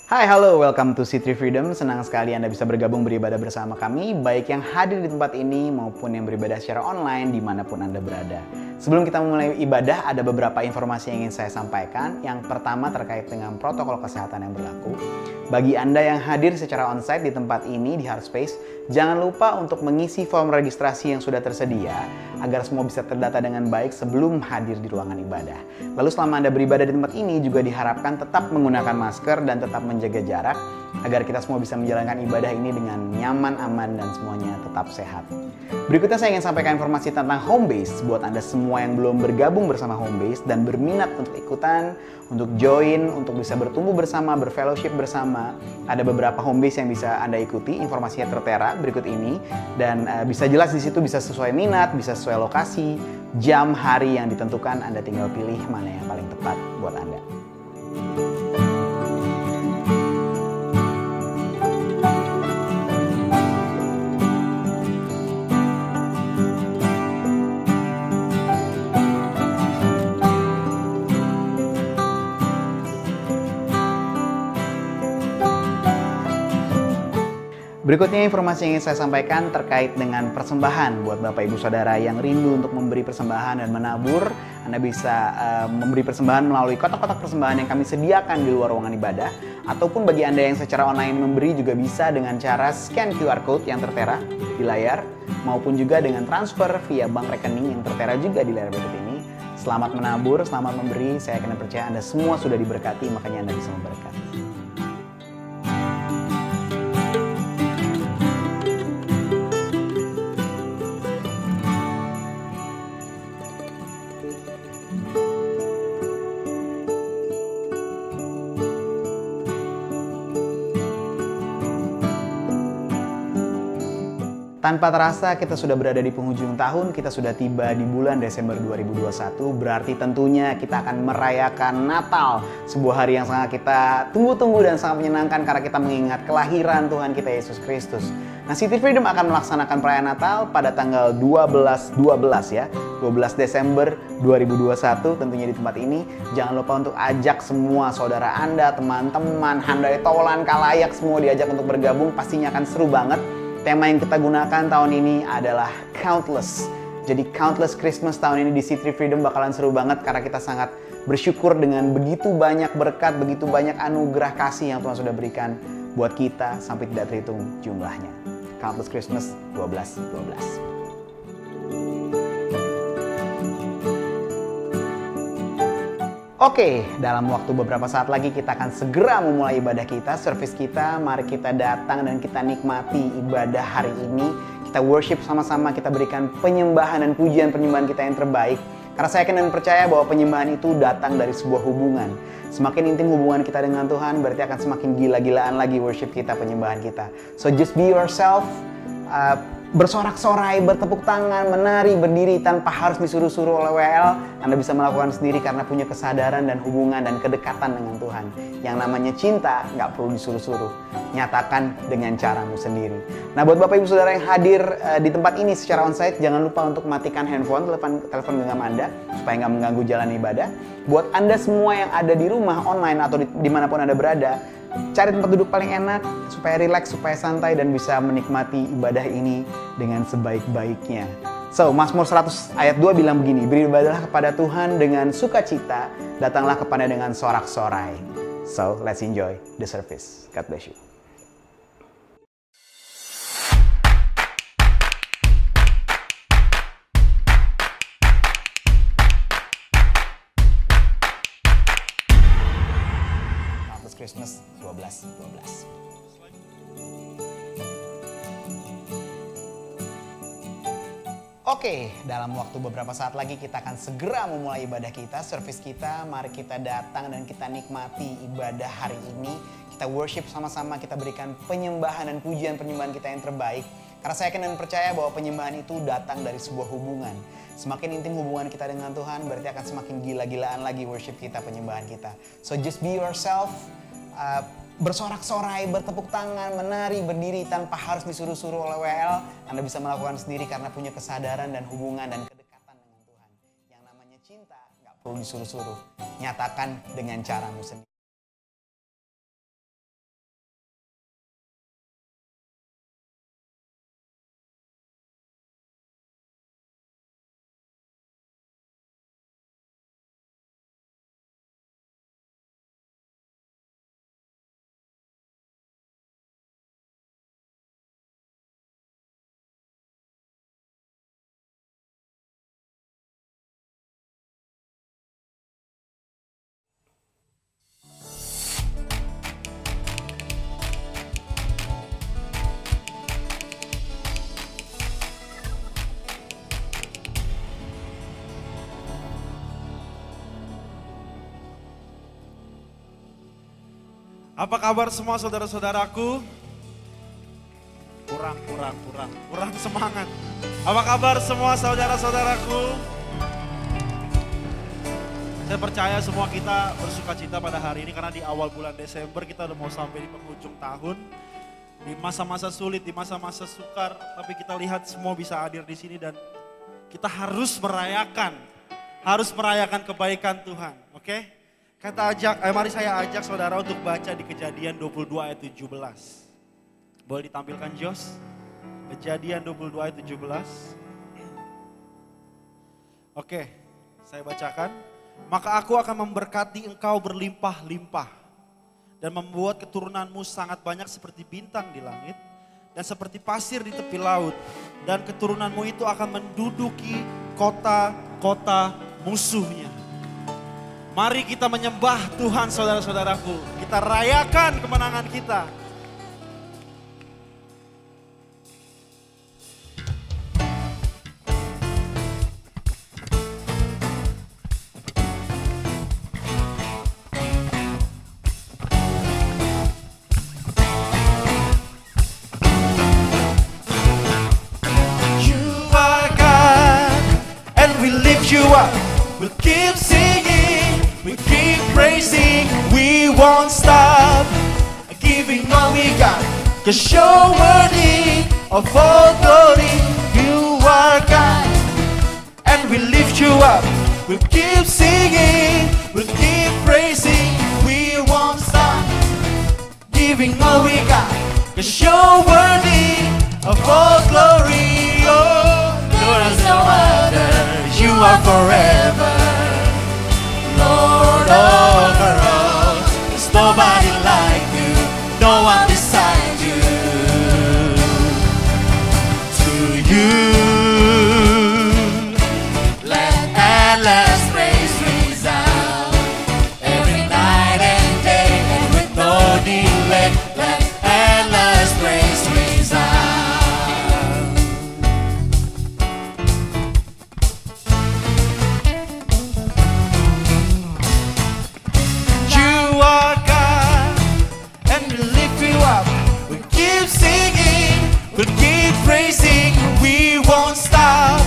Hai, halo, welcome to C3 Freedom. Senang sekali Anda bisa bergabung beribadah bersama kami, baik yang hadir di tempat ini maupun yang beribadah secara online dimanapun Anda berada. Sebelum kita memulai ibadah, ada beberapa informasi yang ingin saya sampaikan. Yang pertama terkait dengan protokol kesehatan yang berlaku. Bagi Anda yang hadir secara onsite di tempat ini, di Heartspace, jangan lupa untuk mengisi form registrasi yang sudah tersedia, agar semua bisa terdata dengan baik sebelum hadir di ruangan ibadah. Lalu selama Anda beribadah di tempat ini juga diharapkan tetap menggunakan masker dan tetap menjaga jarak agar kita semua bisa menjalankan ibadah ini dengan nyaman, aman, dan semuanya tetap sehat. Berikutnya saya ingin sampaikan informasi tentang Homebase buat Anda semua yang belum bergabung bersama Homebase dan berminat untuk ikutan, untuk join, untuk bisa bertumbuh bersama, berfellowship bersama. Ada beberapa Homebase yang bisa Anda ikuti, informasinya tertera berikut ini dan bisa jelas di situ, bisa sesuai minat, bisa sesuai lokasi, jam, hari yang ditentukan. Anda tinggal pilih mana yang paling tepat buat Anda. Berikutnya informasi yang ingin saya sampaikan terkait dengan persembahan buat Bapak Ibu Saudara yang rindu untuk memberi persembahan dan menabur. Anda bisa memberi persembahan melalui kotak-kotak persembahan yang kami sediakan di luar ruangan ibadah. Ataupun bagi Anda yang secara online memberi juga bisa dengan cara scan QR Code yang tertera di layar. Maupun juga dengan transfer via bank rekening yang tertera juga di layar berikut ini. Selamat menabur, selamat memberi. Saya akan percaya Anda semua sudah diberkati, makanya Anda bisa memberkati. Tanpa terasa kita sudah berada di penghujung tahun, kita sudah tiba di bulan Desember 2021, berarti tentunya kita akan merayakan Natal, sebuah hari yang sangat kita tunggu-tunggu dan sangat menyenangkan karena kita mengingat kelahiran Tuhan kita Yesus Kristus. Nah, City Freedom akan melaksanakan perayaan Natal pada tanggal 12 ya, 12 Desember 2021 tentunya di tempat ini. Jangan lupa untuk ajak semua saudara Anda, teman-teman, handai tolan, kalayak semua diajak untuk bergabung, pastinya akan seru banget. Tema yang kita gunakan tahun ini adalah Countless. Jadi Countless Christmas tahun ini di C3 Freedom bakalan seru banget karena kita sangat bersyukur dengan begitu banyak berkat, begitu banyak anugerah kasih yang Tuhan sudah berikan buat kita sampai tidak terhitung jumlahnya. Countless Christmas 12-12. Oke, dalam waktu beberapa saat lagi kita akan segera memulai ibadah kita, service kita. Mari kita datang dan kita nikmati ibadah hari ini. Kita worship sama-sama, kita berikan penyembahan dan pujian-penyembahan kita yang terbaik. Karena saya yakin dan percaya bahwa penyembahan itu datang dari sebuah hubungan. Semakin intim hubungan kita dengan Tuhan, berarti akan semakin gila-gilaan lagi worship kita, penyembahan kita. So just be yourself. Bersorak-sorai, bertepuk tangan, menari, berdiri tanpa harus disuruh-suruh oleh WL. Anda bisa melakukan sendiri karena punya kesadaran dan hubungan dan kedekatan dengan Tuhan. Yang namanya cinta nggak perlu disuruh-suruh. Nyatakan dengan caramu sendiri. Nah, buat Bapak Ibu Saudara yang hadir di tempat ini secara onsite, jangan lupa untuk matikan handphone, telepon genggam Anda supaya nggak mengganggu jalan ibadah. Buat Anda semua yang ada di rumah, online atau dimanapun Anda berada, cari tempat duduk paling enak supaya rileks, supaya santai dan bisa menikmati ibadah ini dengan sebaik-baiknya. So, Mazmur 100 ayat 2 bilang begini, beribadahlah kepada Tuhan dengan sukacita, datanglah kepada dengan sorak-sorai. So, let's enjoy the service. God bless you. Christmas 12-12. Oke, dalam waktu beberapa saat lagi kita akan segera memulai ibadah kita, service kita. Mari kita datang dan kita nikmati ibadah hari ini. Kita worship sama-sama, kita berikan penyembahan dan pujian-penyembahan kita yang terbaik. Karena saya yakin dan percaya bahwa penyembahan itu datang dari sebuah hubungan. Semakin intim hubungan kita dengan Tuhan, berarti akan semakin gila-gilaan lagi worship kita, penyembahan kita. So just be yourself. Bersorak-sorai, bertepuk tangan, menari, berdiri tanpa harus disuruh-suruh oleh WL. Anda bisa melakukan sendiri karena punya kesadaran dan hubungan dan kedekatan dengan Tuhan. Yang namanya cinta nggak perlu disuruh-suruh. Nyatakan dengan caramu sendiri. Apa kabar semua saudara-saudaraku? Kurang semangat. Apa kabar semua saudara-saudaraku? Saya percaya semua kita bersuka cita pada hari ini karena di awal bulan Desember kita udah mau sampai di penghujung tahun. Di masa-masa sulit, di masa-masa sukar, tapi kita lihat semua bisa hadir di sini dan kita harus merayakan kebaikan Tuhan, oke? Mari saya ajak saudara untuk baca di Kejadian 22 ayat 17. Boleh ditampilkan Jos? Kejadian 22 ayat 17. Oke, saya bacakan. Maka aku akan memberkati engkau berlimpah-limpah dan membuat keturunanmu sangat banyak seperti bintang di langit dan seperti pasir di tepi laut. Dan keturunanmu itu akan menduduki kota-kota musuhnya. Mari kita menyembah Tuhan saudara-saudaraku. Kita rayakan kemenangan kita. You up, we'll keep singing, we'll keep praising, we won't stop giving all we got, 'cause you're worthy of all glory. You are God, and we lift you up, we'll keep singing, we'll keep praising, we won't stop giving all we got, 'cause you're worthy of all glory. Oh, there is no other. You are forever, Lord over all. There's nobody like you, no one beside you. To you, let endless praise resound every night and day, and with no delay, let endless praise resound. We'll keep praising, we won't stop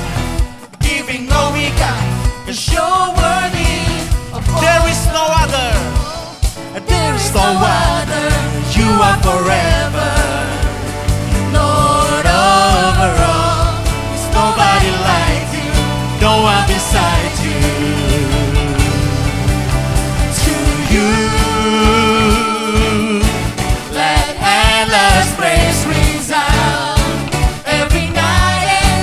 giving all we got, 'cause you're worthy of all. There is no other, there is no other. You are forever, Lord over all. There's nobody like you, no one beside you. To you, let endless praise resound. You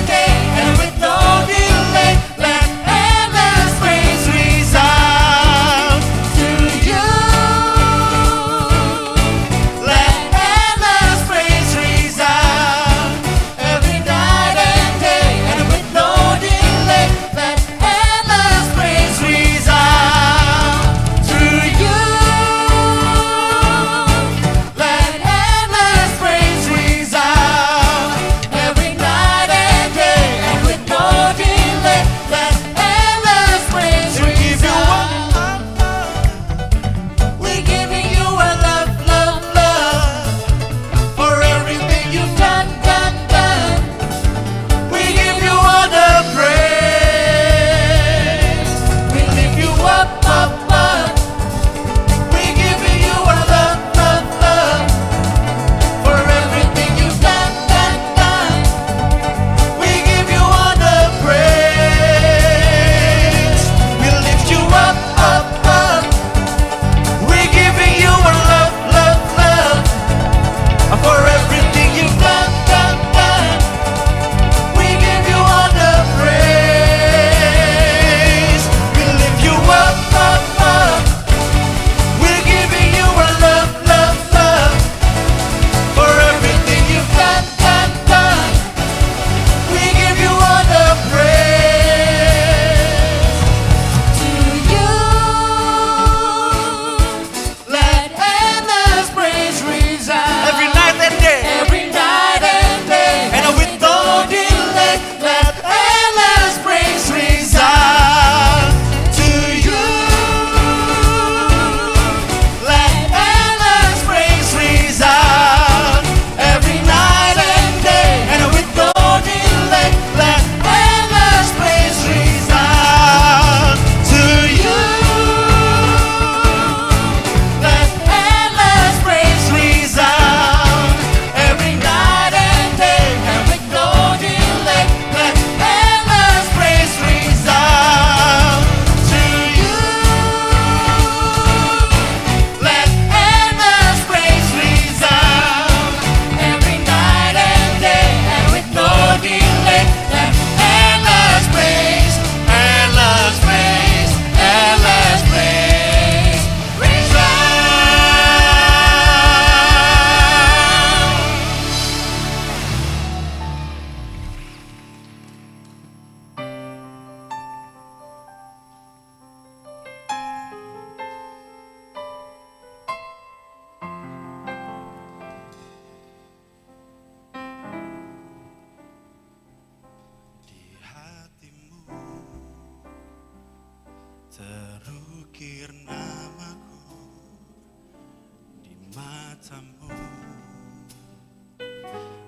matamu,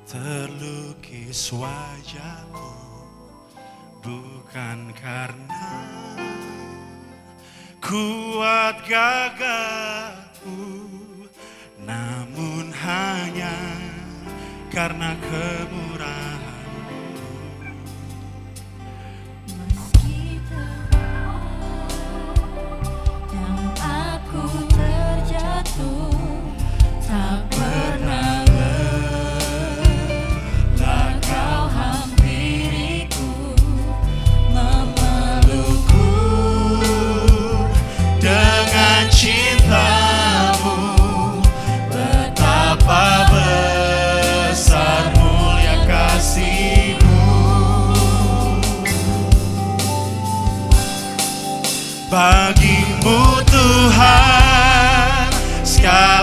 terlukis wajahmu, bukan karena kuat gagahmu, namun hanya karena kemurahanmu. Meski terang dan aku terjatuh, tak pernah lelah kau hampiriku, memelukku Dengan cintamu, betapa besar mulia kasih-Mu. Bagimu Tuhan, sekali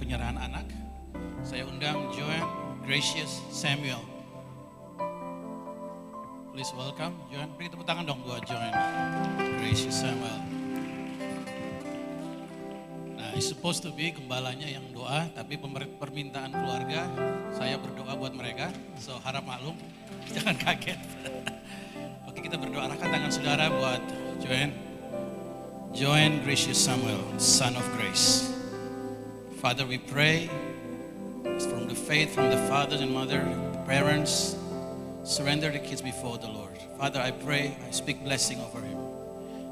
penyerahan anak. Saya undang Joan Gracious Samuel. Please welcome Joan. Beri tepuk tangan dong buat Joan Gracious Samuel. Nah, it's supposed to be gembalanya yang doa, tapi permintaan keluarga, saya berdoa buat mereka. So harap maklum, jangan kaget. Oke, kita berdoa, arahkan tangan saudara buat Joan Gracious Samuel, son of grace. Father, we pray from the faith, from the fathers and mother, parents, surrender the kids before the Lord. Father, I pray, I speak blessing over him.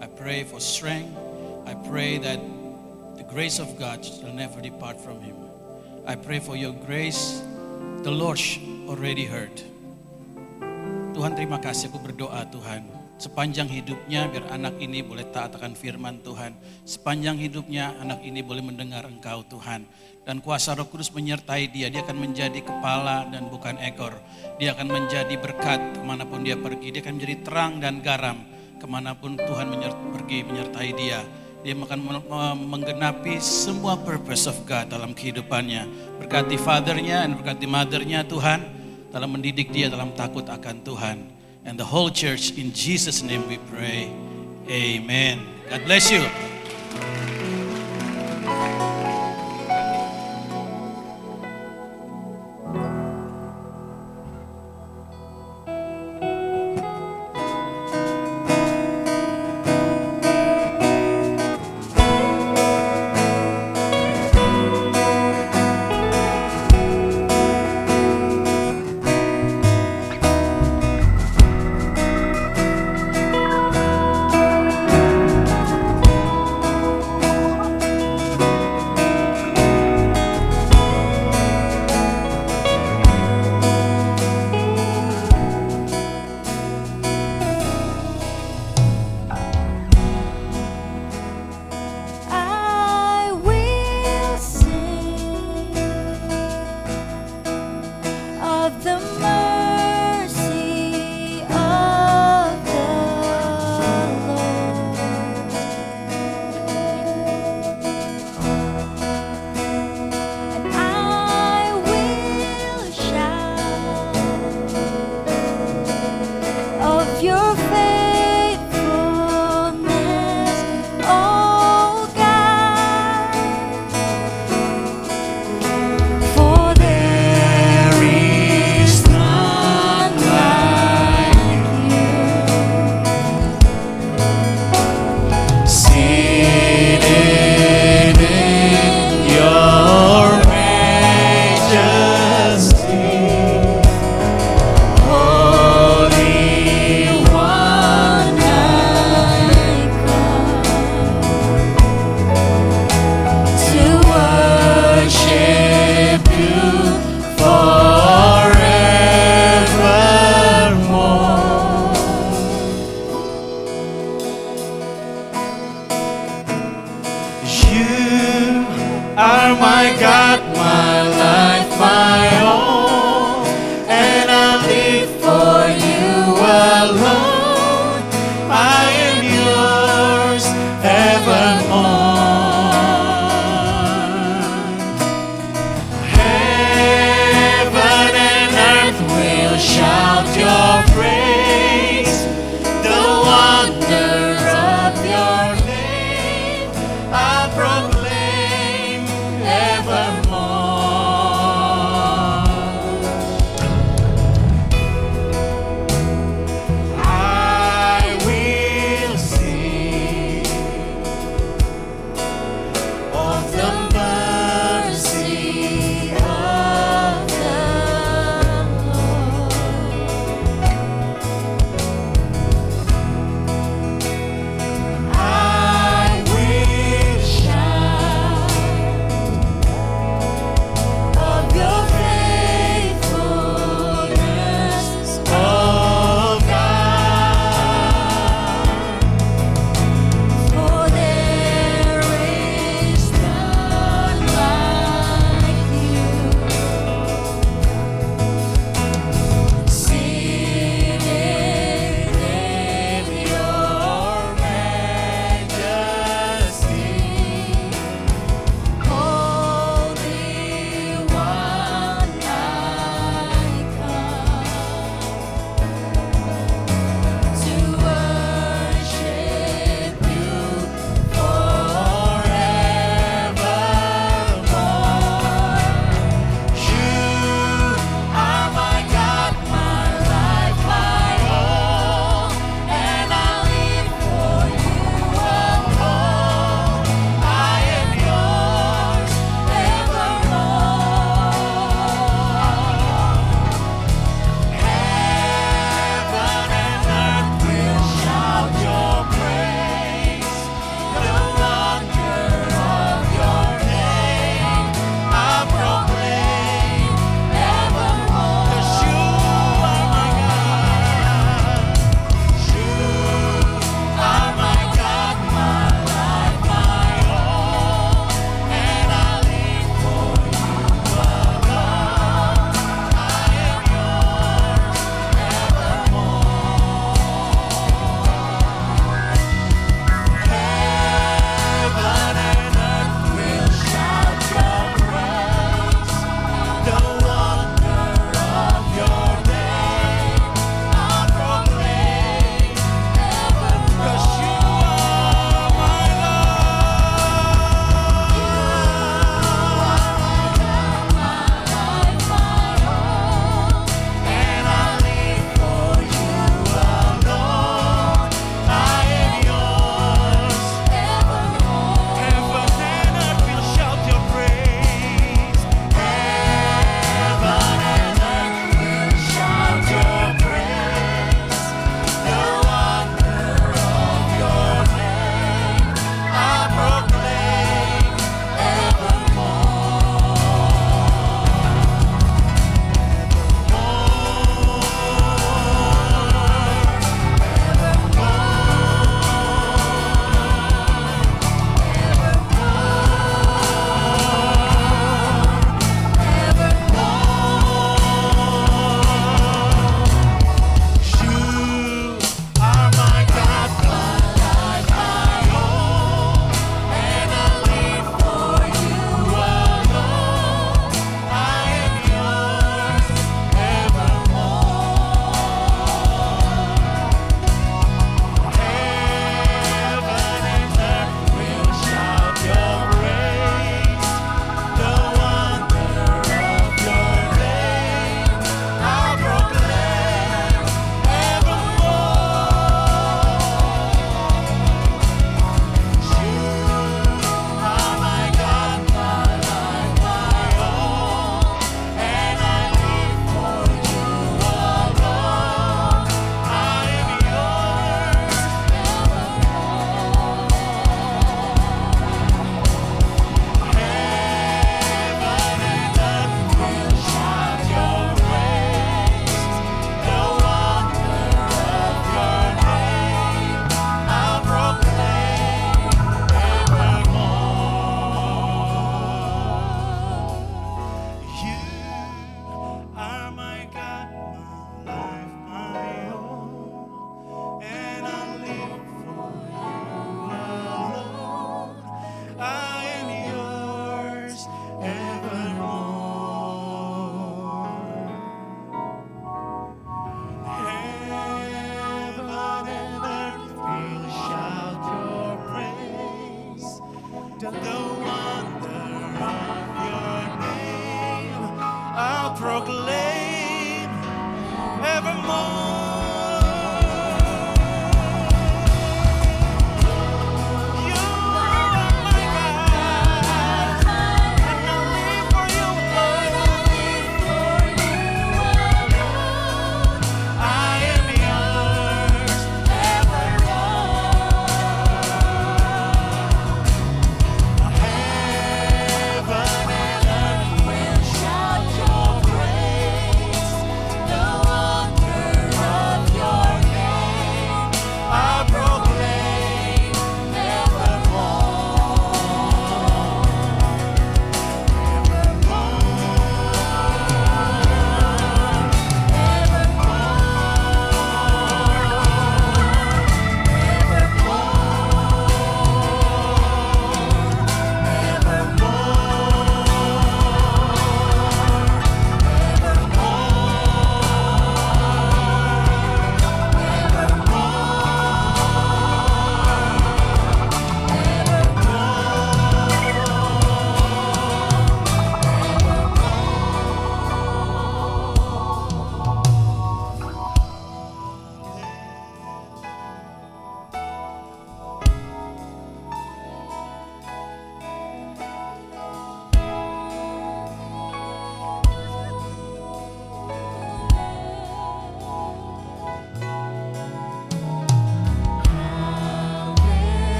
I pray for strength. I pray that the grace of God shall never depart from him. I pray for your grace. The Lord already heard. Tuhan, terima kasih, aku berdoa Tuhan. Sepanjang hidupnya biar anak ini boleh taat akan firman Tuhan. Sepanjang hidupnya anak ini boleh mendengar Engkau Tuhan. Dan kuasa Roh Kudus menyertai dia. Dia akan menjadi kepala dan bukan ekor. Dia akan menjadi berkat kemanapun dia pergi. Dia akan menjadi terang dan garam kemanapun Tuhan pergi menyertai dia. Dia akan menggenapi semua purpose of God dalam kehidupannya. Berkati fathernya dan berkati mothernya Tuhan. Dalam mendidik dia dalam takut akan Tuhan. And the whole church, in Jesus' name we pray. Amen. God bless you. There is none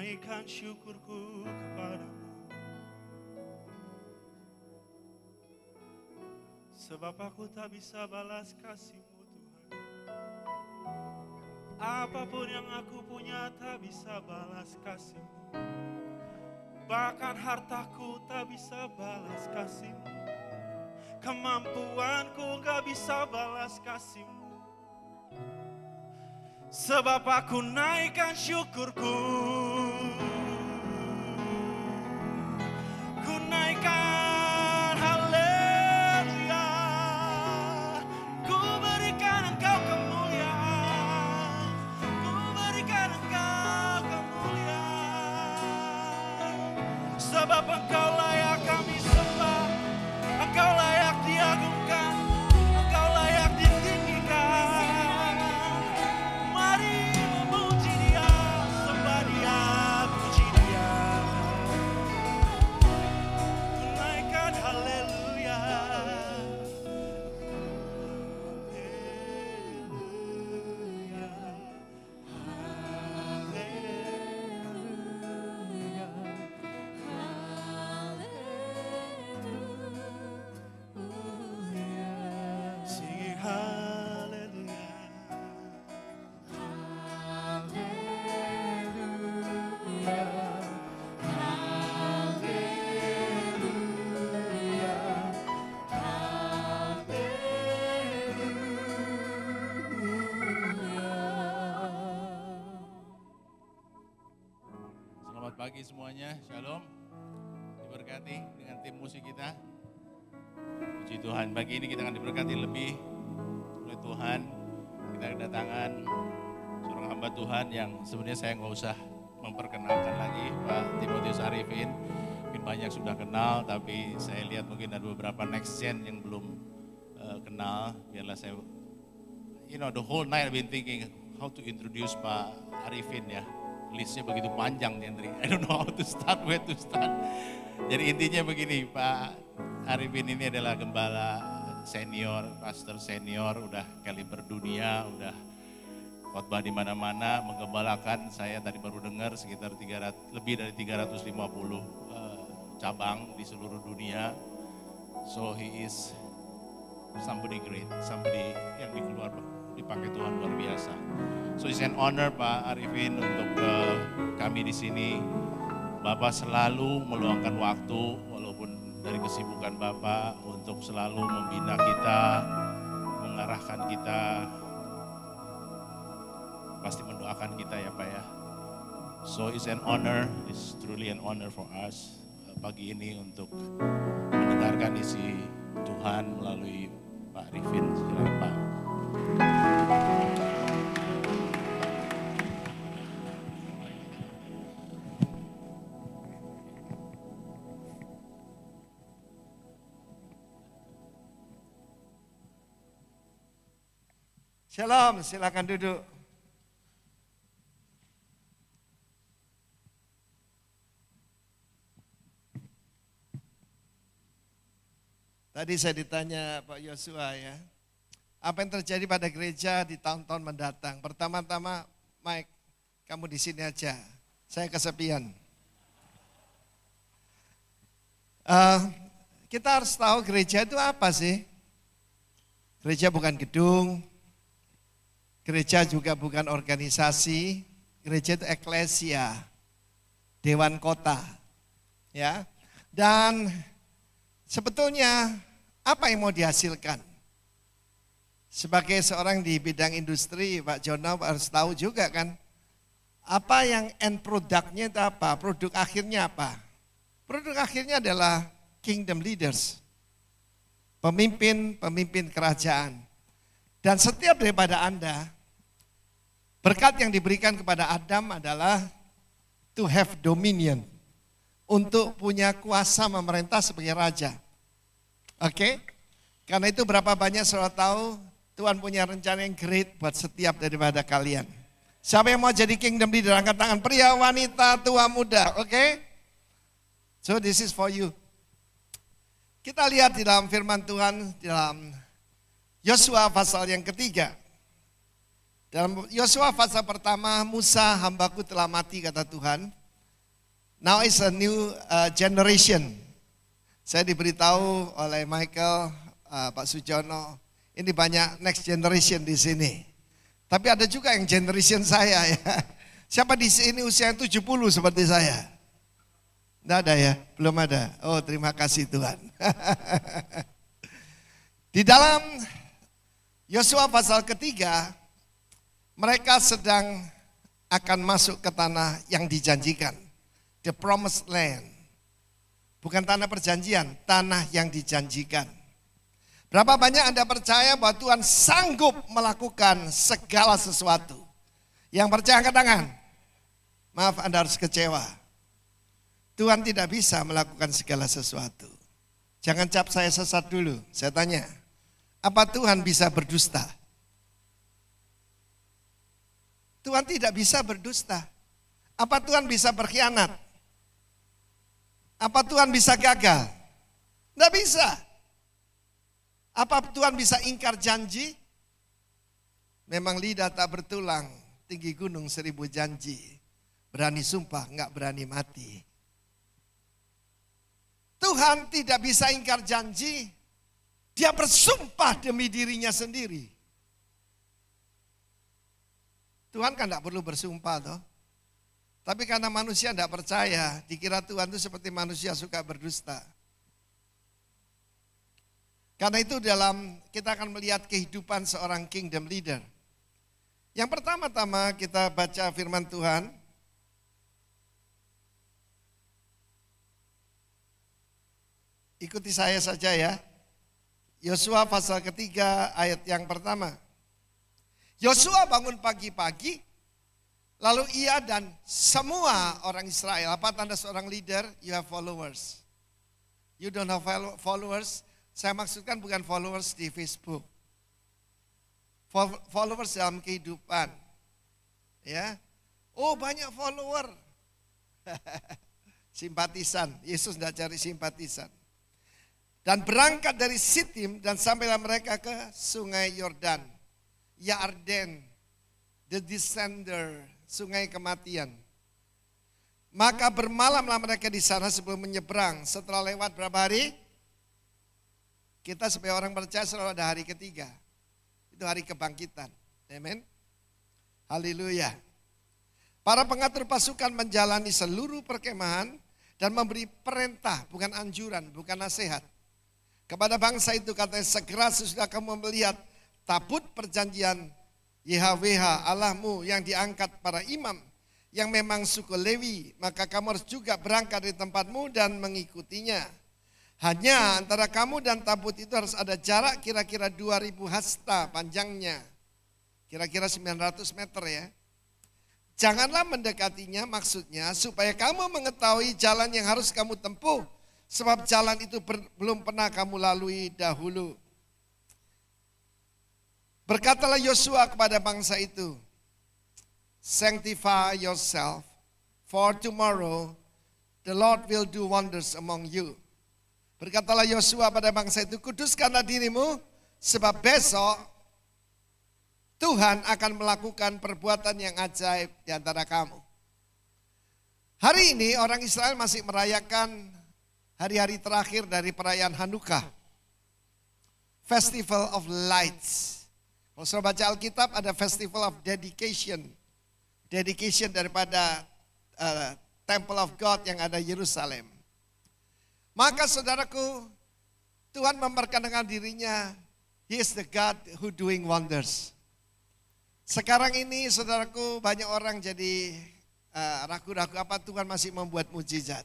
naikkan syukurku kepadamu, sebab aku tak bisa balas kasih-Mu Tuhan. Apapun yang aku punya tak bisa balas kasih-Mu, bahkan hartaku tak bisa balas kasih-Mu, kemampuanku gak bisa balas kasih-Mu. Sebab aku naikkan syukurku, ku naikkan haleluya, ku berikan Engkau kemuliaan, ku berikan Engkau kemuliaan. Sebab Engkau layak kami sembah, Engkau layak diagungkan, Engkau layak ditinggikan. pagi semuanya, shalom. Diberkati dengan tim musik kita. Puji Tuhan, pagi ini kita akan diberkati lebih oleh Tuhan. Kita kedatangan seorang hamba Tuhan yang sebenarnya saya nggak usah memperkenalkan lagi, Pak Timotius Arifin. Mungkin banyak sudah kenal, tapi saya lihat mungkin ada beberapa next gen yang belum kenal. Biarlah saya, the whole night I've been thinking how to introduce Pak Arifin ya. Listnya begitu panjang, Hendri. I don't know how to start, where to start. Jadi intinya begini, Pak Arifin ini adalah gembala senior, pastor senior, udah kaliber dunia, udah khotbah di mana-mana, menggembalakan. Saya tadi baru dengar sekitar lebih dari 350 cabang di seluruh dunia. So he is somebody great, somebody yang dipakai Tuhan luar biasa. So it's an honor Pak Arifin untuk kami di sini. Bapak selalu meluangkan waktu walaupun dari kesibukan Bapak untuk selalu membina kita, mengarahkan kita, pasti mendoakan kita ya Pak ya. So it's an honor, it's truly an honor for us pagi ini untuk mendengarkan isi Tuhan melalui Pak Arifin. Silakan Pak. Shalom, silakan duduk. Tadi saya ditanya Pak Yosua ya, apa yang terjadi pada gereja di tahun-tahun mendatang? Pertama-tama, Mike, kamu di sini aja, saya kesepian. Kita harus tahu gereja itu apa sih? Gereja bukan gedung, gereja juga bukan organisasi, gereja itu eklesia, dewan kota. Ya. Dan sebetulnya apa yang mau dihasilkan? Sebagai seorang di bidang industri, Pak Jono harus tahu juga kan, apa yang end produknya itu apa, produk akhirnya apa? Produk akhirnya adalah kingdom leaders, pemimpin kerajaan. Dan setiap daripada Anda, berkat yang diberikan kepada Adam adalah to have dominion, untuk punya kuasa memerintah sebagai raja. Oke? Karena itu berapa banyak saudara tahu Tuhan punya rencana yang great buat setiap daripada kalian. Siapa yang mau jadi kingdom leader, angkat tangan. Pria, wanita, tua, muda. Oke? So this is for you. Kita lihat di dalam firman Tuhan, di dalam Yosua pasal yang ketiga. Dalam Yosua pasal pertama, Musa hambaku telah mati kata Tuhan. Now is a new generation. Saya diberitahu oleh Michael, Pak Sujono, ini banyak next generation di sini. Tapi ada juga yang generation saya ya. Siapa di sini usia 70 seperti saya? Tidak ada ya? Belum ada. Oh, terima kasih Tuhan. Di dalam Yosua pasal ketiga, mereka sedang akan masuk ke tanah yang dijanjikan. The promised land. Bukan tanah perjanjian, tanah yang dijanjikan. Berapa banyak Anda percaya bahwa Tuhan sanggup melakukan segala sesuatu? Yang percaya angkat tangan. Maaf, Anda harus kecewa. Tuhan tidak bisa melakukan segala sesuatu. Jangan cap saya sesat dulu. Saya tanya, apa Tuhan bisa berdusta? Tuhan tidak bisa berdusta. Apa Tuhan bisa berkhianat? Apa Tuhan bisa gagal? Tidak bisa. Apa Tuhan bisa ingkar janji? Memang lidah tak bertulang, tinggi gunung 1000 janji. Berani sumpah, enggak berani mati. Tuhan tidak bisa ingkar janji. Dia bersumpah demi dirinya sendiri. Tuhan kan enggak perlu bersumpah toh. Tapi karena manusia tidak percaya, dikira Tuhan itu seperti manusia suka berdusta. Karena itu dalam kita akan melihat kehidupan seorang kingdom leader. Yang pertama-tama kita baca firman Tuhan. Ikuti saya saja ya. Yosua pasal ketiga ayat yang pertama. Yosua bangun pagi-pagi, lalu ia dan semua orang Israel. Apa tanda seorang leader? You have followers. You don't have followers. Saya maksudkan bukan followers di Facebook. Followers dalam kehidupan. Ya. Oh, banyak follower. Simpatisan. Yesus tidak cari simpatisan. Dan berangkat dari Sitim dan sampailah mereka ke sungai Yordan. Yarden, the descender, sungai kematian. Maka bermalamlah mereka di sana sebelum menyeberang. Setelah lewat berapa hari? Kita sebagai orang percaya selalu ada hari ketiga. Itu hari kebangkitan. Amen. Haleluya. Para pengatur pasukan menjalani seluruh perkemahan dan memberi perintah, bukan anjuran, bukan nasihat. Kepada bangsa itu katanya, segera sesudah kamu melihat tabut perjanjian YHWH Allahmu yang diangkat para imam yang memang suku Lewi, maka kamu harus juga berangkat dari tempatmu dan mengikutinya. Hanya antara kamu dan tabut itu harus ada jarak kira-kira 2000 hasta panjangnya. Kira-kira 900 meter ya. Janganlah mendekatinya, maksudnya supaya kamu mengetahui jalan yang harus kamu tempuh. Sebab jalan itu belum pernah kamu lalui dahulu. Berkatalah Yosua kepada bangsa itu, sanctify yourself, for tomorrow the Lord will do wonders among you. Berkatalah Yosua pada bangsa itu, kuduskanlah dirimu, sebab besok Tuhan akan melakukan perbuatan yang ajaib di antara kamu. Hari ini orang Israel masih merayakan hari-hari terakhir dari perayaan Hanukkah, Festival of Lights. Kalau saudara baca Alkitab ada Festival of Dedication. Dedication daripada Temple of God yang ada Yerusalem. Maka saudaraku, Tuhan memperkenalkan dirinya, He is the God who doing wonders. Sekarang ini saudaraku banyak orang jadi ragu-ragu apa Tuhan masih membuat mujizat.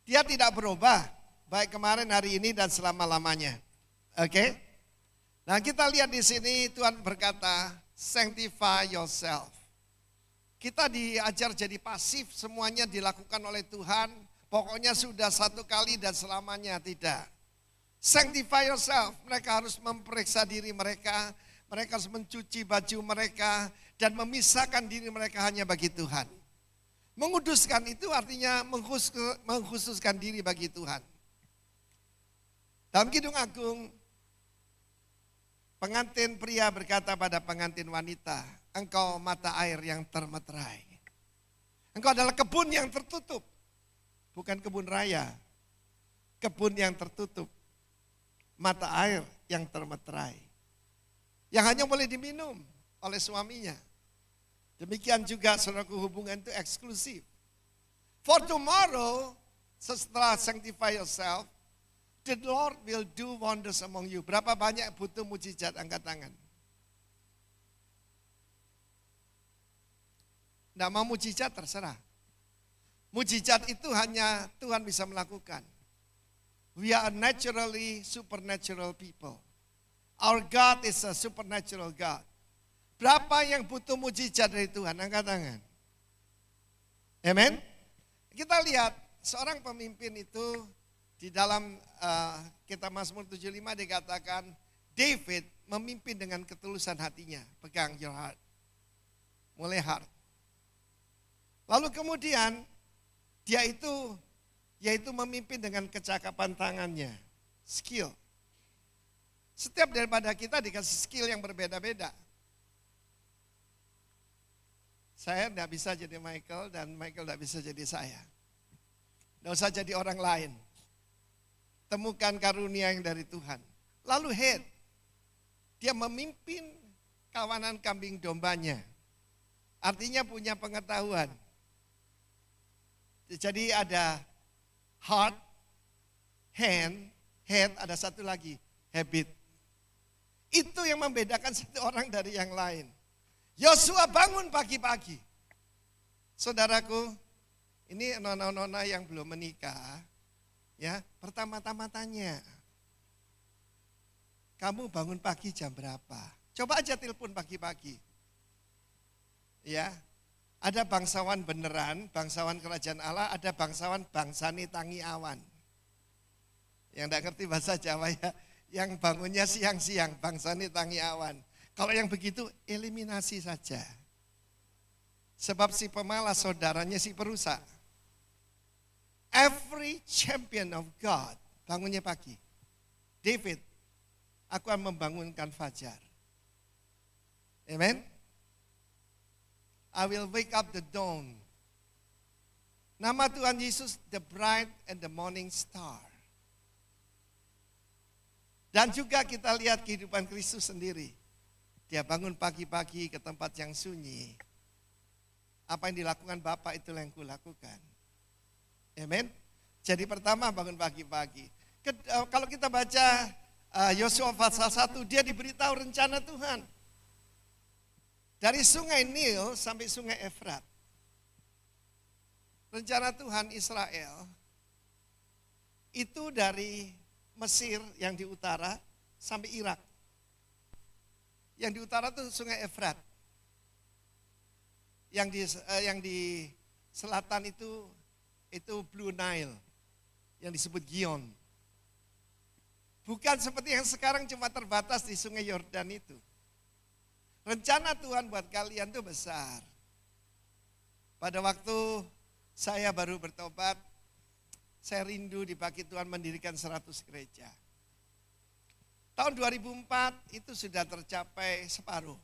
Dia tidak berubah, baik kemarin, hari ini, dan selama-lamanya. Oke? Nah kita lihat di sini Tuhan berkata, sanctify yourself. Kita diajar jadi pasif, semuanya dilakukan oleh Tuhan. Pokoknya sudah satu kali dan selamanya, tidak. Sanctify yourself, mereka harus memeriksa diri mereka. Mereka harus mencuci baju mereka dan memisahkan diri mereka hanya bagi Tuhan. Menguduskan itu artinya mengkhususkan diri bagi Tuhan. Dalam Kidung Agung, pengantin pria berkata pada pengantin wanita, engkau mata air yang termeterai. Engkau adalah kebun yang tertutup, bukan kebun raya. Kebun yang tertutup, mata air yang termeterai. Yang hanya boleh diminum oleh suaminya. Demikian juga saudaraku, hubungan itu eksklusif. For tomorrow, setelah sanctify yourself, the Lord will do wonders among you. Berapa banyak butuh mujizat? Angkat tangan. Tidak mau mujizat, terserah. Mujizat itu hanya Tuhan bisa melakukan. We are naturally supernatural people. Our God is a supernatural God. Berapa yang butuh mujizat dari Tuhan? Angkat tangan. Amen. Kita lihat seorang pemimpin itu di dalam kitab Mazmur 75 dikatakan David memimpin dengan ketulusan hatinya. Pegang your heart. Mulai heart. Lalu kemudian dia itu yaitu memimpin dengan kecakapan tangannya. Skill. Setiap daripada kita dikasih skill yang berbeda-beda. Saya tidak bisa jadi Michael dan Michael tidak bisa jadi saya. Tidak usah jadi orang lain. Temukan karunia yang dari Tuhan. Lalu head. Dia memimpin kawanan kambing dombanya. Artinya punya pengetahuan. Jadi ada heart, hand, head, ada satu lagi, habit. Itu yang membedakan satu orang dari yang lain. Yosua bangun pagi-pagi. Saudaraku, ini nona-nona yang belum menikah, Ya, pertama-tama tanya, kamu bangun pagi jam berapa? Coba aja telepon pagi-pagi. Ya, ada bangsawan beneran, bangsawan kerajaan Allah, ada bangsawan bangsane tangi awan. Yang enggak ngerti bahasa Jawa ya, yang bangunnya siang-siang, bangsane tangi awan. Kalau yang begitu eliminasi saja. Sebab si pemalas saudaranya si perusak. Every champion of God bangunnya pagi. David, aku akan membangunkan fajar. Amen. I will wake up the dawn. Nama Tuhan Yesus, the bright and the morning star. Dan juga kita lihat kehidupan Kristus sendiri. Dia bangun pagi-pagi ke tempat yang sunyi. Apa yang dilakukan Bapa itulah yang kulakukan. Amen. Jadi pertama bangun pagi-pagi. Kalau kita baca Yosua pasal 1, dia diberitahu rencana Tuhan. Dari sungai Nil sampai sungai Efrat. Rencana Tuhan Israel itu dari Mesir yang di utara sampai Irak. Yang di utara itu sungai Efrat. Yang di selatan itu Blue Nile yang disebut Gion. Bukan seperti yang sekarang cuma terbatas di sungai Yordan itu. Rencana Tuhan buat kalian itu besar. Pada waktu saya baru bertobat, saya rindu dibagi Tuhan mendirikan 100 gereja. Tahun 2004 itu sudah tercapai separuh.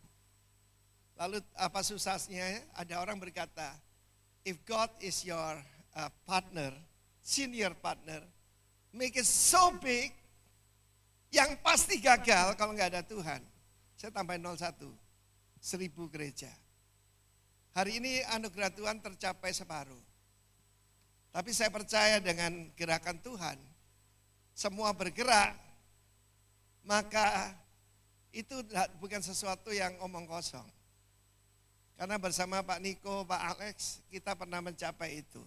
Lalu apa susahnya? Ada orang berkata, if God is your partner, senior partner, make it so big, yang pasti gagal kalau nggak ada Tuhan. Saya tambahin 01, 1000 gereja. Hari ini anugerah Tuhan tercapai separuh. Tapi saya percaya dengan gerakan Tuhan, semua bergerak, maka itu bukan sesuatu yang omong kosong. Karena bersama Pak Niko, Pak Alex, kita pernah mencapai itu.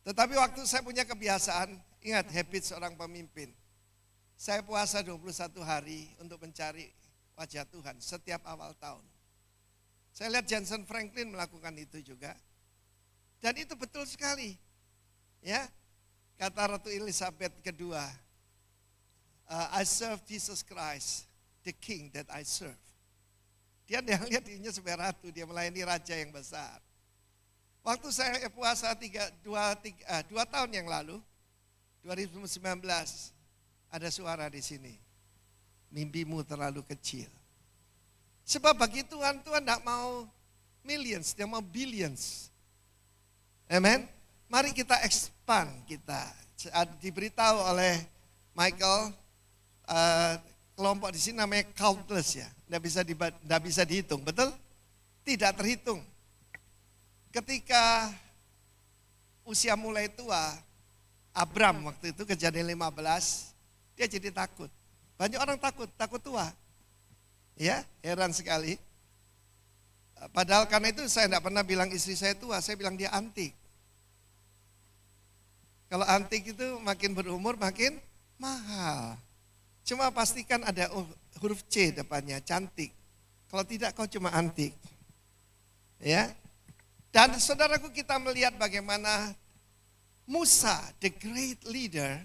Tetapi waktu saya punya kebiasaan, ingat habit seorang pemimpin. Saya puasa 21 hari untuk mencari wajah Tuhan setiap awal tahun. Saya lihat Jensen Franklin melakukan itu juga. Dan itu betul sekali. Ya, kata Ratu Elizabeth II, I serve Jesus Christ, the King that I serve. Dia lihat dirinya sebagai ratu, dia melayani raja yang besar. Waktu saya puasa 2 tahun yang lalu, 2019, ada suara di sini. Mimpimu terlalu kecil. Sebab bagi Tuhan, Tuhan tidak mau millions, dia mau billions. Amen. Mari kita expand kita. Diberitahu oleh Michael, kelompok di sini namanya countless ya. Tidak bisa dihitung, betul? Tidak terhitung. Ketika usia mulai tua, Abram waktu itu Kejadian 15, dia jadi takut. Banyak orang takut tua. Ya, heran sekali. Padahal karena itu saya tidak pernah bilang istri saya tua, saya bilang dia antik. Kalau antik itu makin berumur makin mahal. Cuma pastikan ada huruf C depannya, cantik. Kalau tidak kau cuma antik. Ya. Dan saudaraku kita melihat bagaimana Musa, the great leader,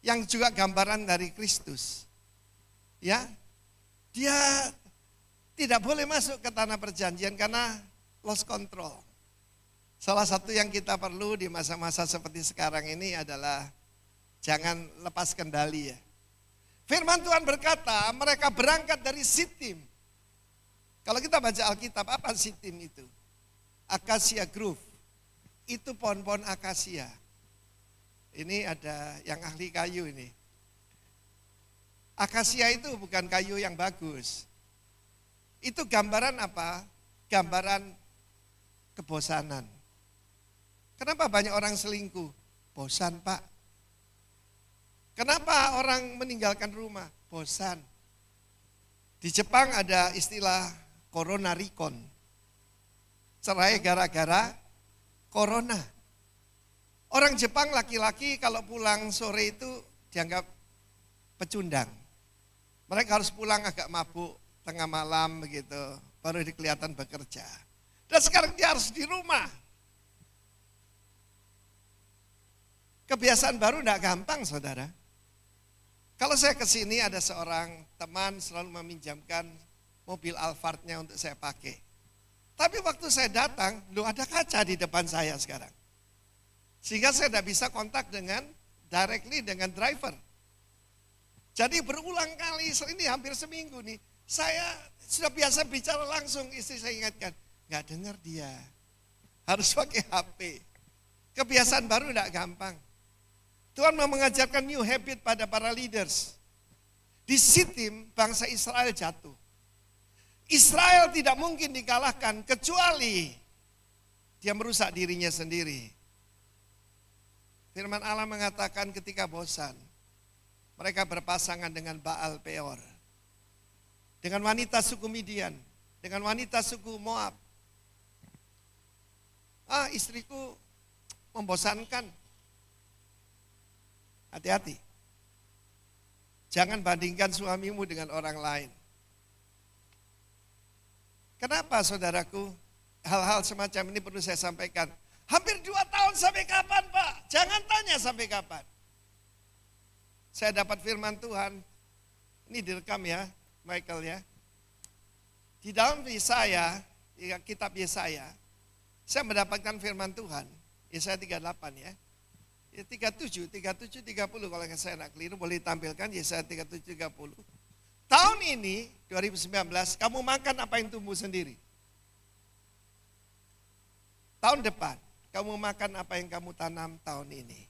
yang juga gambaran dari Kristus. Ya. Dia tidak boleh masuk ke tanah perjanjian karena lost control. Salah satu yang kita perlu di masa-masa seperti sekarang ini adalah jangan lepas kendali ya. Firman Tuhan berkata mereka berangkat dari Sitim. Kalau kita baca Alkitab, apa Sitim itu? Acacia Grove. Itu pohon-pohon akasia. Ini ada yang ahli kayu ini. Akasia itu bukan kayu yang bagus. Itu gambaran apa? Gambaran kebosanan. Kenapa banyak orang selingkuh? Bosan Pak. Kenapa orang meninggalkan rumah? Bosan. Di Jepang ada istilah corona recon. Cerai gara-gara corona. Orang Jepang laki-laki kalau pulang sore itu dianggap pecundang. Mereka harus pulang agak mabuk, tengah malam begitu, baru kelihatan bekerja. Dan sekarang dia harus di rumah. Kebiasaan baru tidak gampang, saudara. Kalau saya ke sini ada seorang teman selalu meminjamkan mobil Alphard-nya untuk saya pakai. Tapi waktu saya datang, ada kaca di depan saya sekarang. Sehingga saya tidak bisa kontak directly dengan driver. Jadi berulang kali, ini hampir seminggu nih, saya sudah biasa bicara langsung, istri saya ingatkan, nggak dengar dia, harus pakai HP. Kebiasaan baru tidak gampang. Tuhan mau mengajarkan new habit pada para leaders. Di Shittim bangsa Israel jatuh. Israel tidak mungkin dikalahkan kecuali dia merusak dirinya sendiri. Firman Allah mengatakan ketika bosan, mereka berpasangan dengan Baal Peor. Dengan wanita suku Midian, dengan wanita suku Moab. Istriku membosankan. Hati-hati. Jangan bandingkan suamimu dengan orang lain. Kenapa saudaraku? Hal-hal semacam ini perlu saya sampaikan. Hampir 2 tahun sampai kapan Pak? Jangan tanya sampai kapan. Saya dapat firman Tuhan. Ini direkam ya, Michael ya. Di dalam Yesaya, kitab Yesaya, saya mendapatkan firman Tuhan. Yesaya 38 ya. 37, 30 kalau saya nak keliru boleh tampilkan Yesaya 37, 30. Tahun ini 2019 kamu makan apa yang tumbuh sendiri. Tahun depan kamu makan apa yang kamu tanam tahun ini.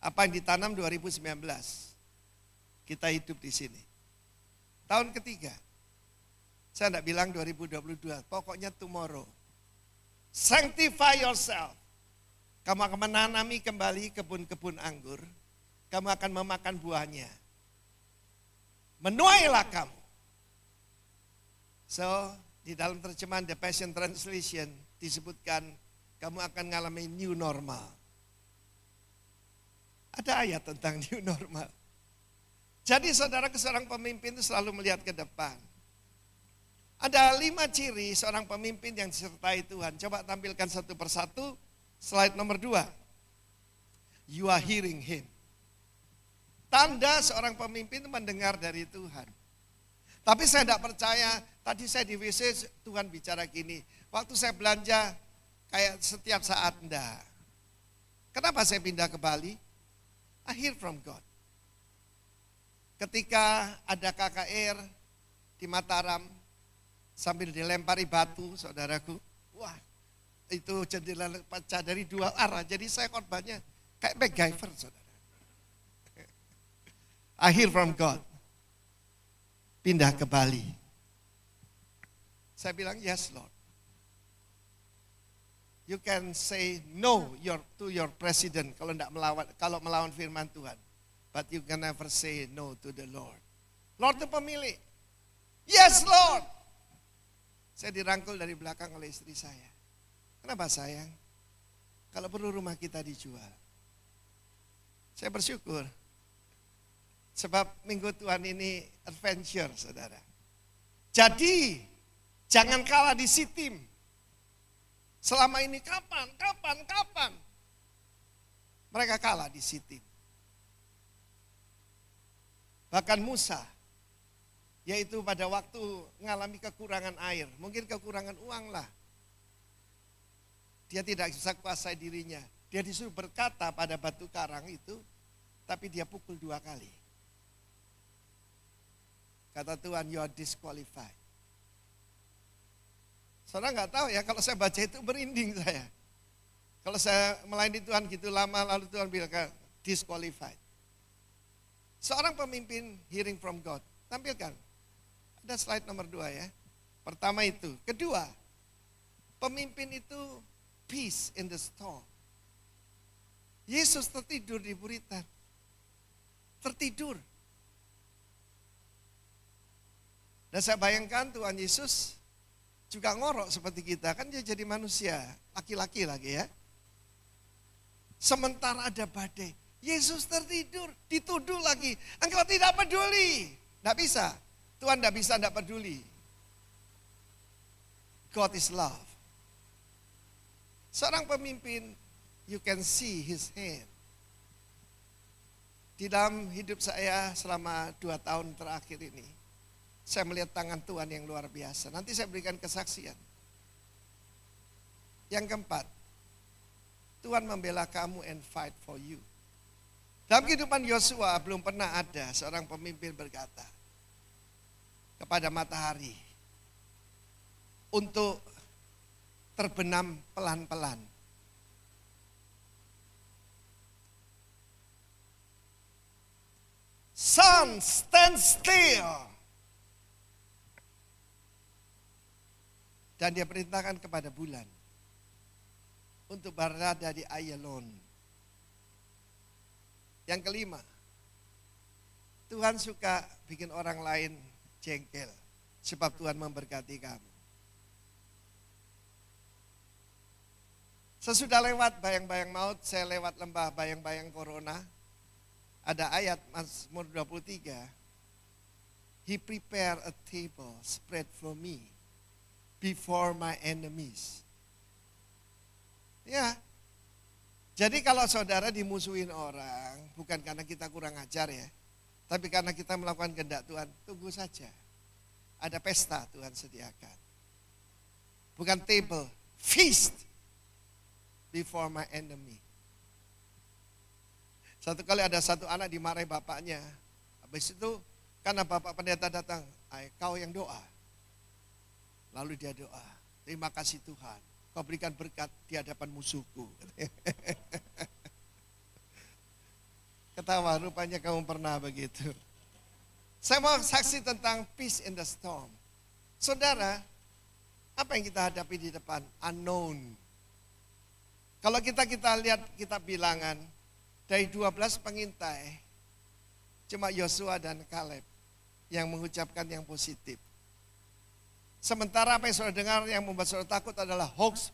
Apa yang ditanam 2019. Kita hidup di sini. Tahun ketiga. Saya tidak bilang 2022, pokoknya tomorrow. Sanctify yourself. Kamu akan menanami kembali kebun-kebun anggur. Kamu akan memakan buahnya. Menuailah kamu. So, di dalam terjemahan The Passion Translation disebutkan kamu akan mengalami new normal. Ada ayat tentang new normal. Jadi saudara seorang pemimpin itu selalu melihat ke depan. Ada 5 ciri seorang pemimpin yang disertai Tuhan. Coba tampilkan satu persatu. Slide nomor 2. You are hearing him. Tanda seorang pemimpin mendengar dari Tuhan. Tapi saya tidak percaya, tadi saya di WC Tuhan bicara gini. Waktu saya belanja kayak setiap saat, enggak. Kenapa saya pindah ke Bali? I hear from God. Ketika ada KKR di Mataram, sambil dilempari batu, saudaraku. Wah, itu jendela pecah dari 2 arah. Jadi saya korbannya kayak MacGyver, saudara. I hear from God. Pindah ke Bali. Saya bilang, yes Lord. You can say no to your president kalau melawan firman Tuhan. But you can never say no to the Lord. Lord itu pemilik. Yes Lord. Saya dirangkul dari belakang oleh istri saya. Kenapa sayang? Kalau perlu rumah kita dijual. Saya bersyukur. Sebab minggu Tuhan ini adventure, saudara. Jadi, jangan kalah di Shittim. Selama ini kapan? Mereka kalah di Shittim. Bahkan Musa, yaitu pada waktu mengalami kekurangan air, mungkin kekurangan uang lah. Dia tidak bisa kuasai dirinya. Dia disuruh berkata pada batu karang itu, tapi dia pukul 2 kali. Kata Tuhan, you are disqualified. Saudara nggak tahu ya, kalau saya baca itu merinding saya. Kalau saya melayani Tuhan gitu lama, lalu Tuhan bilang, disqualified. Seorang pemimpin hearing from God. Tampilkan. Ada slide nomor 2 ya. Pertama itu. Kedua, pemimpin itu peace in the storm. Yesus tertidur di buritan. Tertidur. Dan saya bayangkan Tuhan Yesus juga ngorok seperti kita. Kan dia jadi manusia, laki-laki lagi ya. Sementara ada badai. Yesus tertidur, dituduh lagi. Engkau tidak peduli. Tidak bisa. Tuhan tidak bisa, tidak peduli. God is love. Seorang pemimpin, you can see his hand. Di dalam hidup saya selama 2 tahun terakhir ini, saya melihat tangan Tuhan yang luar biasa. Nanti saya berikan kesaksian. Yang keempat, Tuhan membela kamu and fight for you. Dalam kehidupan Yosua belum pernah ada seorang pemimpin berkata kepada matahari untuk terbenam pelan-pelan. Sun, stand still. Dan dia perintahkan kepada bulan untuk berada di Ayalon. Yang kelima, Tuhan suka bikin orang lain jengkel sebab Tuhan memberkati kamu. Sesudah lewat bayang-bayang maut, saya lewat lembah bayang-bayang corona. Ada ayat Mazmur 23. He prepare a table spread for me before my enemies. Ya. Jadi kalau saudara dimusuhin orang, bukan karena kita kurang ajar ya, tapi karena kita melakukan kehendak Tuhan, tunggu saja. Ada pesta Tuhan sediakan. Bukan table, feast before my enemy. Satu kali ada satu anak dimarahi bapaknya. Habis itu karena bapak pendeta datang, kau yang doa. Lalu dia doa, terima kasih Tuhan. Kau berikan berkat di hadapan musuhku. Ketawa, rupanya kamu pernah begitu. Saya mau saksi tentang peace in the storm. Saudara, apa yang kita hadapi di depan? Unknown. Kalau kita lihat kitab bilangan, dari 12 pengintai, cuma Yosua dan Kaleb yang mengucapkan yang positif. Sementara apa yang saudara dengar yang membuat saudara takut adalah hoax.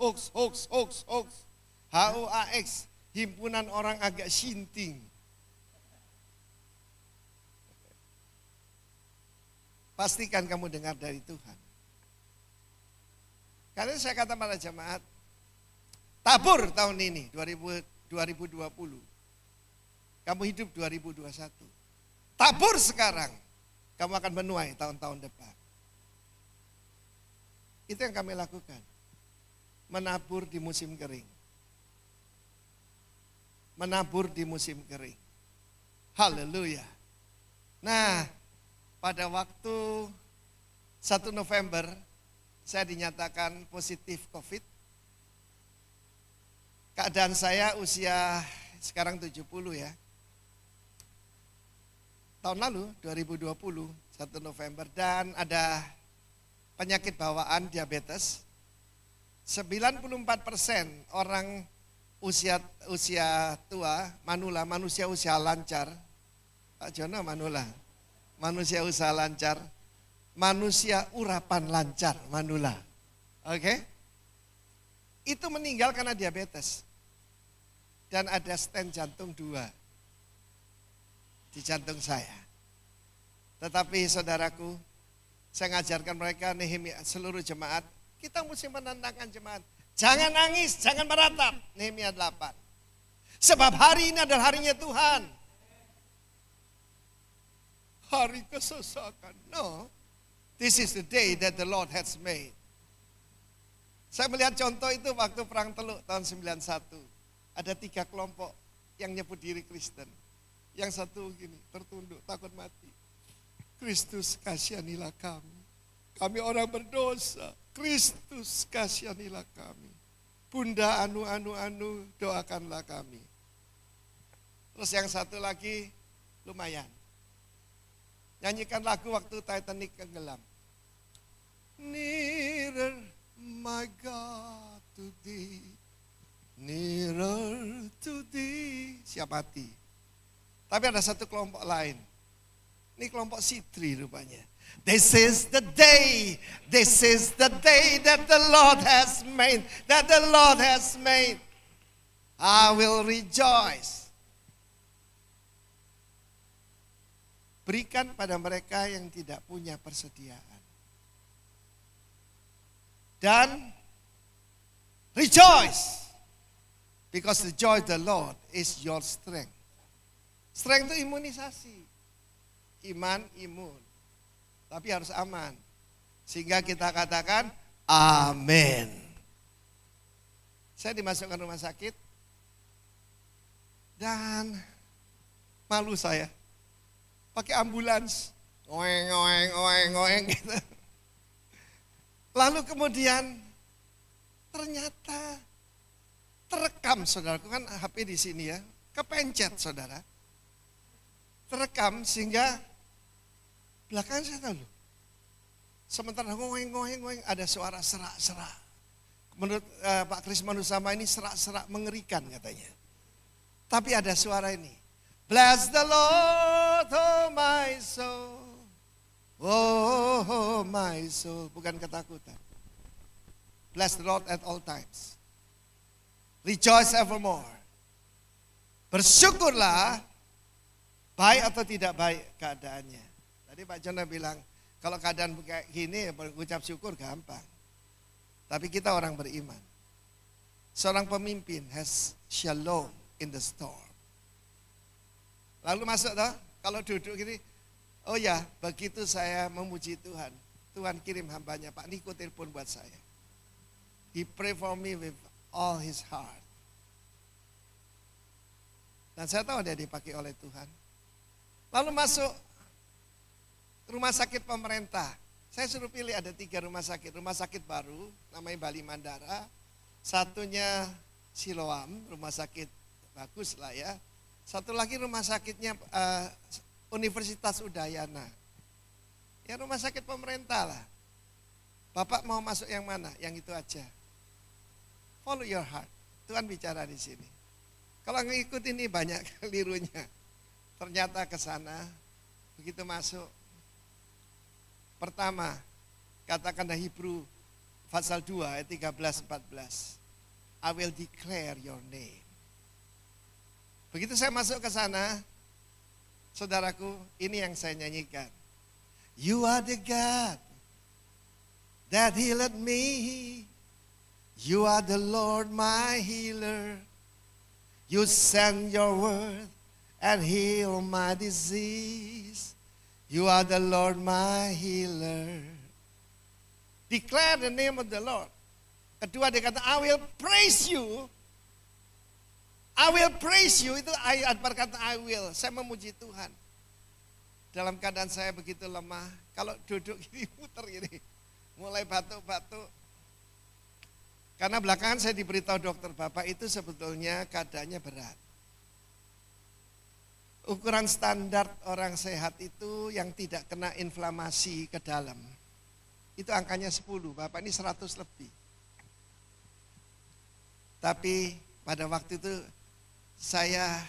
HOAX, himpunan orang agak sinting. Pastikan kamu dengar dari Tuhan. Karena saya kata pada jemaat, tabur tahun ini 2020. Kamu hidup 2021. Tabur sekarang, kamu akan menuai tahun-tahun depan. Itu yang kami lakukan. Menabur di musim kering. Menabur di musim kering. Haleluya. Nah, pada waktu 1 November, saya dinyatakan positif COVID. Keadaan saya usia sekarang 70 ya. Tahun lalu 2020 1 November dan ada penyakit bawaan diabetes. 94% orang usia tua, manula, manusia usia lancar. Pak Jono manula. Manusia usia lancar, manusia urapan lancar, manula. Oke? Itu meninggal karena diabetes. Dan ada stent jantung 2 di jantung saya. Tetapi saudaraku, saya ngajarkan mereka, Nehemia, seluruh jemaat, kita mesti menenangkan jemaat. Jangan nangis, jangan meratap. Nehemia 8. Sebab hari ini adalah harinya Tuhan. Hari kesesakan. No, this is the day that the Lord has made. Saya melihat contoh itu waktu Perang Teluk tahun 91. Ada 3 kelompok yang nyebut diri Kristen. Yang satu gini, tertunduk, takut mati. Kristus kasihanilah kami. Kami orang berdosa. Kristus kasihanilah kami. Bunda anu doakanlah kami. Terus yang satu lagi lumayan. Nyanyikan lagu waktu Titanic tenggelam. Nearer my God to thee. Nearer to thee. Siap hati. Tapi ada satu kelompok lain. Ini kelompok Sidri rupanya. This is the day that the Lord has made. That the Lord has made. I will rejoice. Berikan pada mereka yang tidak punya persediaan. Dan rejoice. Because the joy of the Lord is your strength. Strength itu imunisasi. Iman, imun. Tapi harus aman. Sehingga kita katakan, amin. Saya dimasukkan rumah sakit. Dan malu saya. Pakai ambulans. Oeng, oeng, oeng, oeng gitu. Lalu kemudian ternyata terekam, saudaraku, kan HP di sini ya, kepencet saudara. Terekam sehingga belakangan saya tahu loh. Sementara ngoeng-ngoeng ada suara serak-serak. Menurut Pak Kris Manusama ini serak-serak mengerikan katanya. Tapi ada suara ini. Bless the Lord, oh my soul. Oh my soul, bukan ketakutan. Bless the Lord at all times. Rejoice evermore. Bersyukurlah, baik atau tidak baik keadaannya. Tadi Pak Jona bilang, kalau keadaan kayak gini, mengucap syukur gampang. Tapi kita orang beriman. Seorang pemimpin has shalom in the storm. Lalu masuk toh, kalau duduk gini, oh ya, begitu saya memuji Tuhan. Tuhan kirim hambanya, Pak Niko telepon buat saya. He pray for me with all his heart. Dan saya tahu dia dipakai oleh Tuhan. Lalu masuk rumah sakit pemerintah. Saya suruh pilih ada 3 rumah sakit. Rumah sakit baru, namanya Bali Mandara. Satunya Siloam, rumah sakit bagus lah ya. Satu lagi rumah sakitnya Universitas Udayana. Ya rumah sakit pemerintah lah. Bapak mau masuk yang mana? Yang itu aja. Follow your heart. Tuhan bicara di sini. Kalau ngikut ini banyak kelirunya. Ternyata ke sana, begitu masuk. Pertama, katakan di Hebrew pasal 2 ayat 13-14. I will declare your name. Begitu saya masuk ke sana, saudaraku, ini yang saya nyanyikan. You are the God that healed me. You are the Lord my healer. You send your word and heal my disease. You are the Lord my healer. Declare the name of the Lord. Kedua dia kata, I will praise you. I will praise you, itu ayat berkata I will, saya memuji Tuhan. Dalam keadaan saya begitu lemah, kalau duduk gini muter gini, mulai batuk-batuk. Karena belakangan saya diberitahu dokter, Bapak itu sebetulnya keadaannya berat. Ukuran standar orang sehat itu yang tidak kena inflamasi ke dalam, itu angkanya 10, Bapak ini 100 lebih. Tapi pada waktu itu saya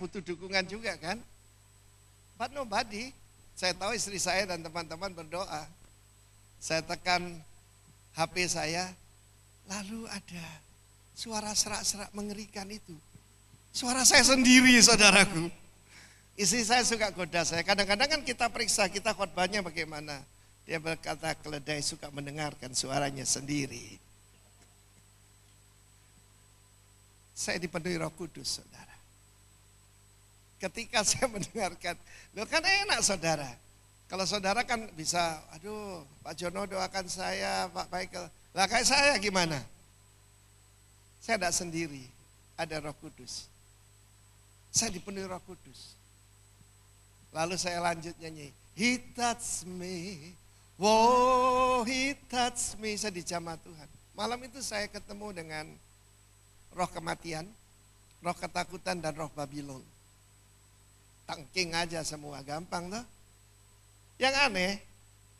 butuh dukungan juga kan. But nobody. Saya tahu istri saya dan teman-teman berdoa. Saya tekan HP saya. Lalu ada suara serak-serak mengerikan itu. Suara saya sendiri saudaraku. Istri saya suka goda saya. Kadang-kadang kan kita periksa, kita khotbahnya bagaimana. Dia berkata keledai suka mendengarkan suaranya sendiri. Saya dipenuhi Roh Kudus, saudara. Ketika saya mendengarkan, loh kan enak saudara. Kalau saudara kan bisa, aduh Pak Jono doakan saya, Pak Michael. Lah kayak saya gimana? Saya tidak sendiri, ada Roh Kudus. Saya dipenuhi Roh Kudus. Lalu saya lanjut nyanyi. He touched me, oh he touched me. Saya dijamah Tuhan. Malam itu saya ketemu dengan roh kematian, roh ketakutan, dan roh Babylon. Tangking aja semua, gampang tuh. Yang aneh,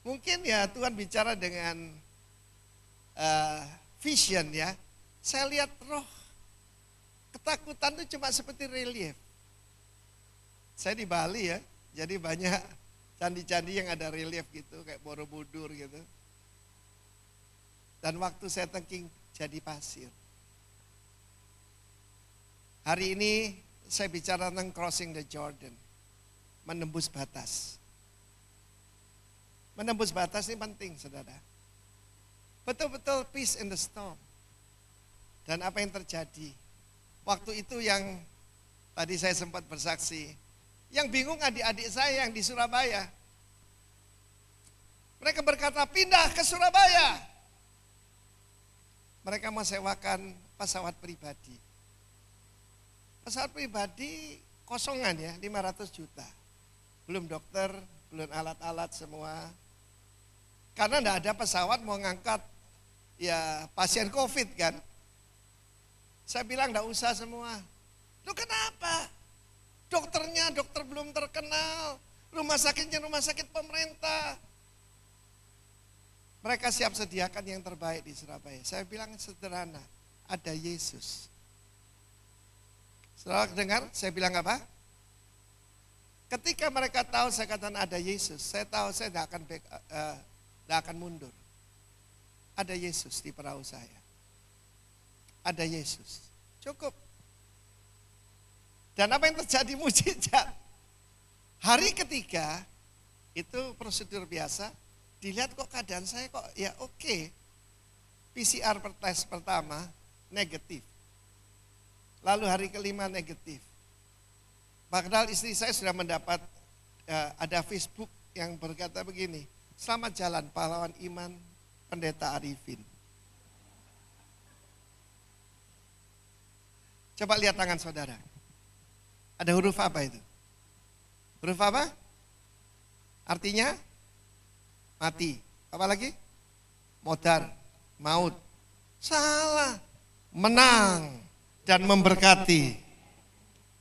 mungkin ya Tuhan bicara dengan vision ya. Saya lihat roh ketakutan itu cuma seperti relief. Saya di Bali ya, jadi banyak candi-candi yang ada relief gitu, kayak Borobudur gitu. Dan waktu saya tangking jadi pasir. Hari ini saya bicara tentang crossing the Jordan. Menembus batas. Menembus batas ini penting, saudara. Betul-betul peace in the storm. Dan apa yang terjadi? Waktu itu yang tadi saya sempat bersaksi. Yang bingung adik-adik saya yang di Surabaya. Mereka berkata pindah ke Surabaya. Mereka mau sewakan pesawat pribadi. Pesawat pribadi kosongan ya, 500 juta. Belum dokter, belum alat-alat semua. Karena enggak ada pesawat mau ngangkat ya pasien COVID kan. Saya bilang enggak usah semua. Loh kenapa? Dokternya dokter belum terkenal. Rumah sakitnya rumah sakit pemerintah. Mereka siap sediakan yang terbaik di Surabaya. Saya bilang sederhana, ada Yesus. Setelah dengar, saya bilang apa? Ketika mereka tahu saya katakan ada Yesus, saya tahu saya tidak akan mundur. Ada Yesus di perahu saya. Ada Yesus. Cukup. Dan apa yang terjadi mujizat? Hari ketiga, itu prosedur biasa, dilihat kok keadaan saya kok ya oke. PCR tes pertama negatif. Lalu hari kelima negatif. Padahal istri saya sudah mendapat ada Facebook yang berkata begini, selamat jalan pahlawan iman Pendeta Arifin. Coba lihat tangan saudara. Ada huruf apa itu? Huruf apa? Artinya mati. Apa lagi? Modar, maut. Salah. Menang dan memberkati.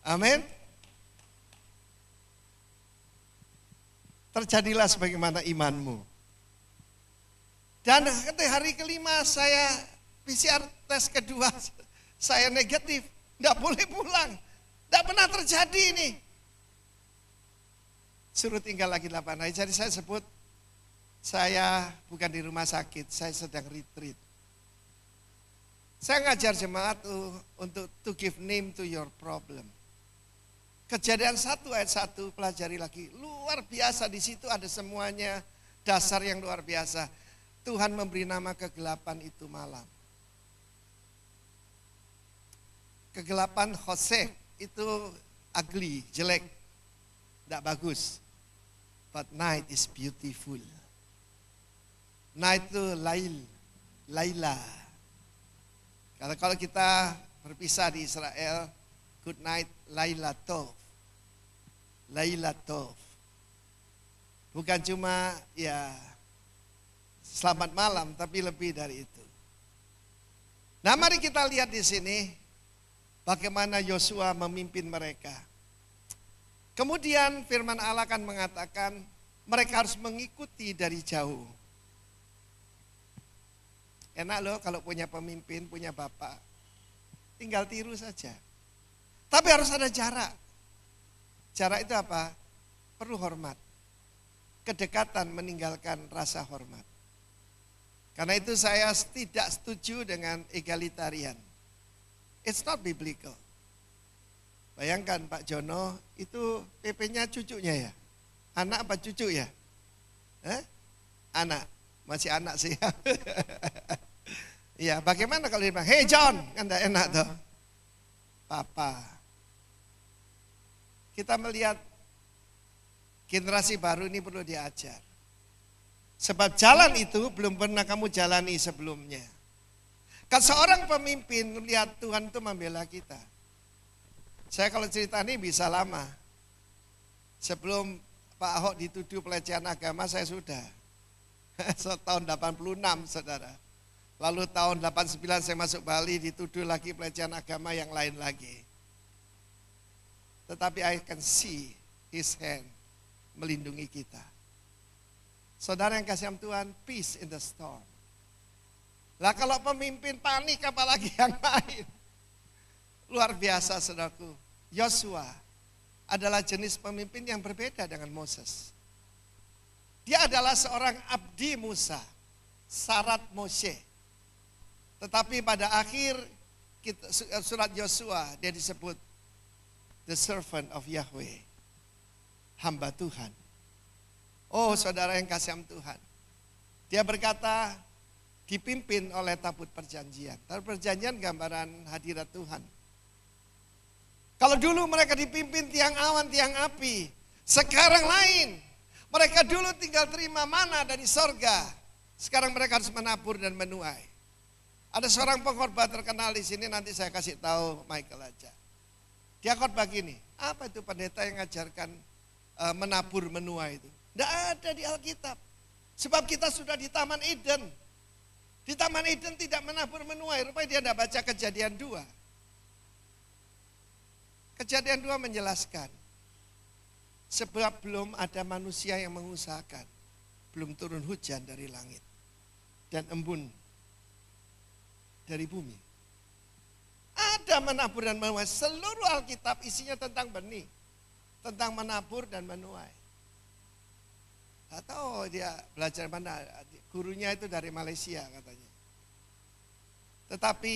Amin. Terjadilah sebagaimana imanmu. Dan hari kelima saya PCR tes kedua saya negatif. Tidak boleh pulang. Tidak pernah terjadi ini. Suruh tinggal lagi 8 hari. Jadi saya sebut saya bukan di rumah sakit, saya sedang retreat. Saya ngajar jemaat untuk to give name to your problem. Kejadian 1 ayat 1 pelajari lagi. Luar biasa, di situ ada semuanya dasar yang luar biasa. Tuhan memberi nama kegelapan itu malam. Kegelapan Hosea itu ugly, jelek, tidak bagus. But night is beautiful. Night itu Laila. Kalau kita berpisah di Israel, good night Laila Tov. Laila Tov. Bukan cuma ya selamat malam, tapi lebih dari itu. Nah, mari kita lihat di sini bagaimana Yosua memimpin mereka. Kemudian firman Allah akan mengatakan mereka harus mengikuti dari jauh. Enak loh kalau punya pemimpin, punya bapak. Tinggal tiru saja. Tapi harus ada jarak. Jarak itu apa? Perlu hormat. Kedekatan meninggalkan rasa hormat. Karena itu saya tidak setuju dengan egalitarian. It's not biblical. Bayangkan Pak Jono itu PP-nya cucunya ya. Anak apa cucu ya? Anak. Masih anak sih. Iya, bagaimana kalau dia bilang, hey John, kan enggak enak tuh. Papa. Kita melihat generasi baru ini perlu diajar. Sebab jalan itu belum pernah kamu jalani sebelumnya. Kan seorang pemimpin melihat Tuhan itu membela kita. Saya kalau cerita ini bisa lama. Sebelum Pak Ahok dituduh pelecehan agama saya sudah. Tahun 86 saudara. Lalu tahun 89 saya masuk Bali dituduh lagi pelecehan agama yang lain lagi. Tetapi I can see His hand melindungi kita. Saudara yang kasih Tuhan, peace in the storm. Lah kalau pemimpin panik apalagi yang lain. Luar biasa saudaraku. Yosua adalah jenis pemimpin yang berbeda dengan Moses. Dia adalah seorang abdi Musa, syarat Moshe. Tetapi pada akhir surat Yosua, dia disebut the servant of Yahweh, hamba Tuhan. Oh saudara yang kasih Tuhan, dia berkata dipimpin oleh tabut perjanjian. Tabut perjanjian gambaran hadirat Tuhan. Kalau dulu mereka dipimpin tiang awan, tiang api, sekarang lain. Mereka dulu tinggal terima mana dari sorga, sekarang mereka harus menabur dan menuai. Ada seorang pengkhotbah terkenal di sini, nanti saya kasih tahu Michael aja. Dia khotbah gini, apa itu pendeta yang ngajarkan menabur menuai itu? Tidak ada di Alkitab. Sebab kita sudah di Taman Eden. Di Taman Eden tidak menabur menuai, rupanya dia tidak baca Kejadian 2. Kejadian 2 menjelaskan, sebab belum ada manusia yang mengusahakan, belum turun hujan dari langit dan embun dari bumi. Ada menabur dan menuai. Seluruh Alkitab isinya tentang benih, tentang menabur dan menuai. Gak tahu dia belajar mana, gurunya itu dari Malaysia katanya. Tetapi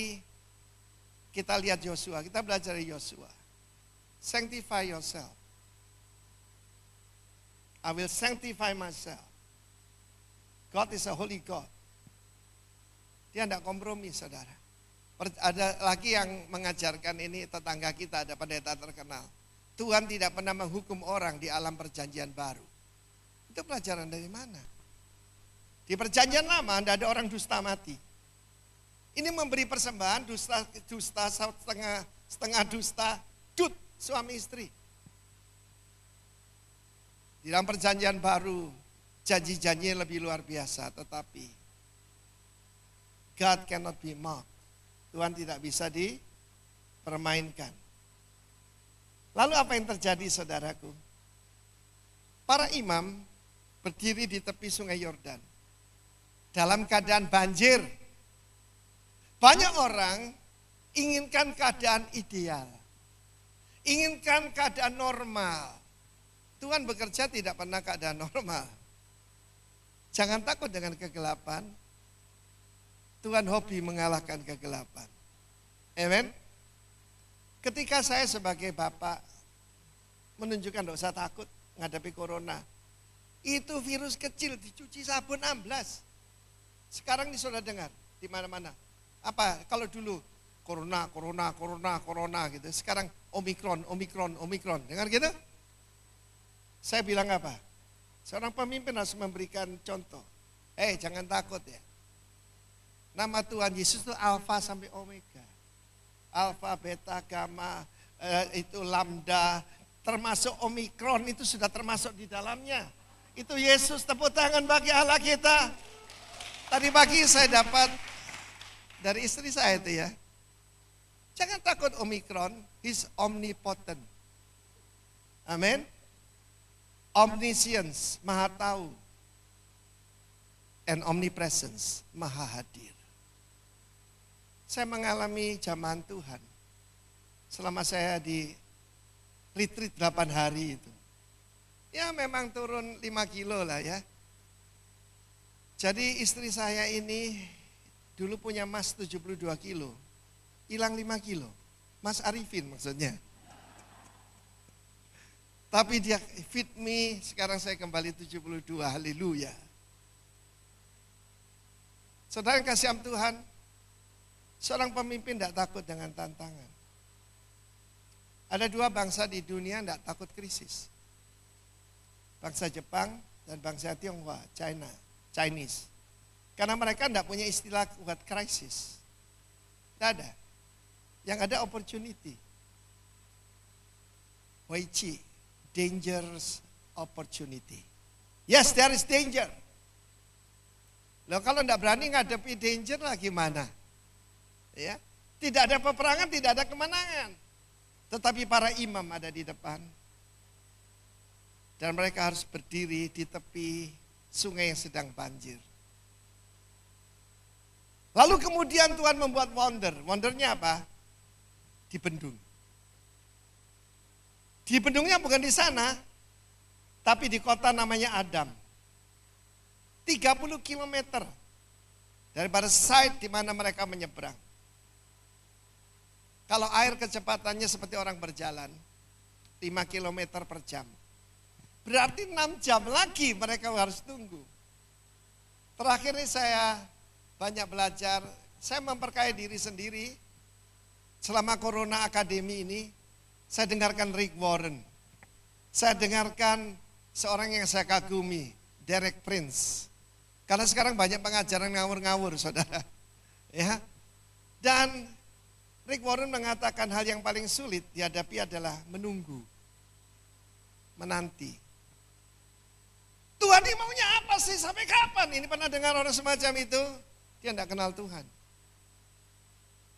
kita lihat Yosua, kita belajar dari Yosua. Sanctify yourself. I will sanctify myself. God is a holy God. Dia tidak kompromi saudara. Ada lagi yang mengajarkan ini, tetangga kita ada pendeta terkenal. Tuhan tidak pernah menghukum orang di alam perjanjian baru. Itu pelajaran dari mana? Di perjanjian lama tidak ada orang dusta mati. Ini memberi persembahan dusta setengah dusta, suami istri. Di dalam perjanjian baru janji-janjinya lebih luar biasa, tetapi God cannot be mocked. Tuhan tidak bisa dipermainkan. Lalu apa yang terjadi saudaraku? Para imam berdiri di tepi sungai Yordan dalam keadaan banjir. Banyak orang inginkan keadaan ideal, inginkan keadaan normal. Tuhan bekerja tidak pernah keadaan normal. Jangan takut dengan kegelapan. Tuhan hobi mengalahkan kegelapan. Amen. Ketika saya sebagai bapak menunjukkan tidak usah takut menghadapi corona. Itu virus kecil dicuci sabun amblas. Sekarang ini sudah dengar di mana-mana. Apa kalau dulu corona gitu. Sekarang omikron. Dengar gitu? Saya bilang apa? Seorang pemimpin harus memberikan contoh. Jangan takut ya. Nama Tuhan Yesus itu Alfa sampai Omega. Alfa, beta, gamma, itu lambda, termasuk omikron itu sudah termasuk di dalamnya. Itu Yesus, tepuk tangan bagi Allah kita. Tadi pagi saya dapat dari istri saya itu ya. Jangan takut omikron, he's omnipotent. Amin. Omniscience, maha tahu. And omnipresence, maha hadir. Saya mengalami zaman Tuhan. Selama saya di retreat 8 hari itu. Ya memang turun 5 kilo lah ya. Jadi istri saya ini dulu punya mas 72 kilo. Hilang 5 kilo. Mas Arifin maksudnya. Tapi dia fit me, sekarang saya kembali 72, haleluya. Saudara yang kasih Tuhan, seorang pemimpin tidak takut dengan tantangan. Ada 2 bangsa di dunia tidak takut krisis. Bangsa Jepang dan bangsa Tionghoa, Chinese. Karena mereka tidak punya istilah buat krisis. Tidak ada. Yang ada opportunity. Weiqi, dangerous opportunity. Yes, there is danger. Loh kalau tidak berani ngadepi danger lah gimana? Ya, tidak ada peperangan, tidak ada kemenangan. Tetapi para imam ada di depan. Dan mereka harus berdiri di tepi sungai yang sedang banjir. Lalu kemudian Tuhan membuat wonder. Wondernya apa? Dibendung. Dibendungnya bukan di sana, tapi di kota namanya Adam. 30 km daripada site di mana mereka menyeberang. Kalau air kecepatannya seperti orang berjalan, 5 km per jam. Berarti 6 jam lagi mereka harus tunggu. Terakhir ini saya banyak belajar, saya memperkaya diri sendiri. Selama Corona Academy ini, saya dengarkan Rick Warren. Saya dengarkan seorang yang saya kagumi, Derek Prince. Karena sekarang banyak pengajaran ngawur-ngawur, saudara. Ya. Dan Rick Warren mengatakan hal yang paling sulit dihadapi adalah menunggu, menanti. Tuhan ini maunya apa sih? Sampai kapan? Ini pernah dengar orang semacam itu? Dia tidak kenal Tuhan.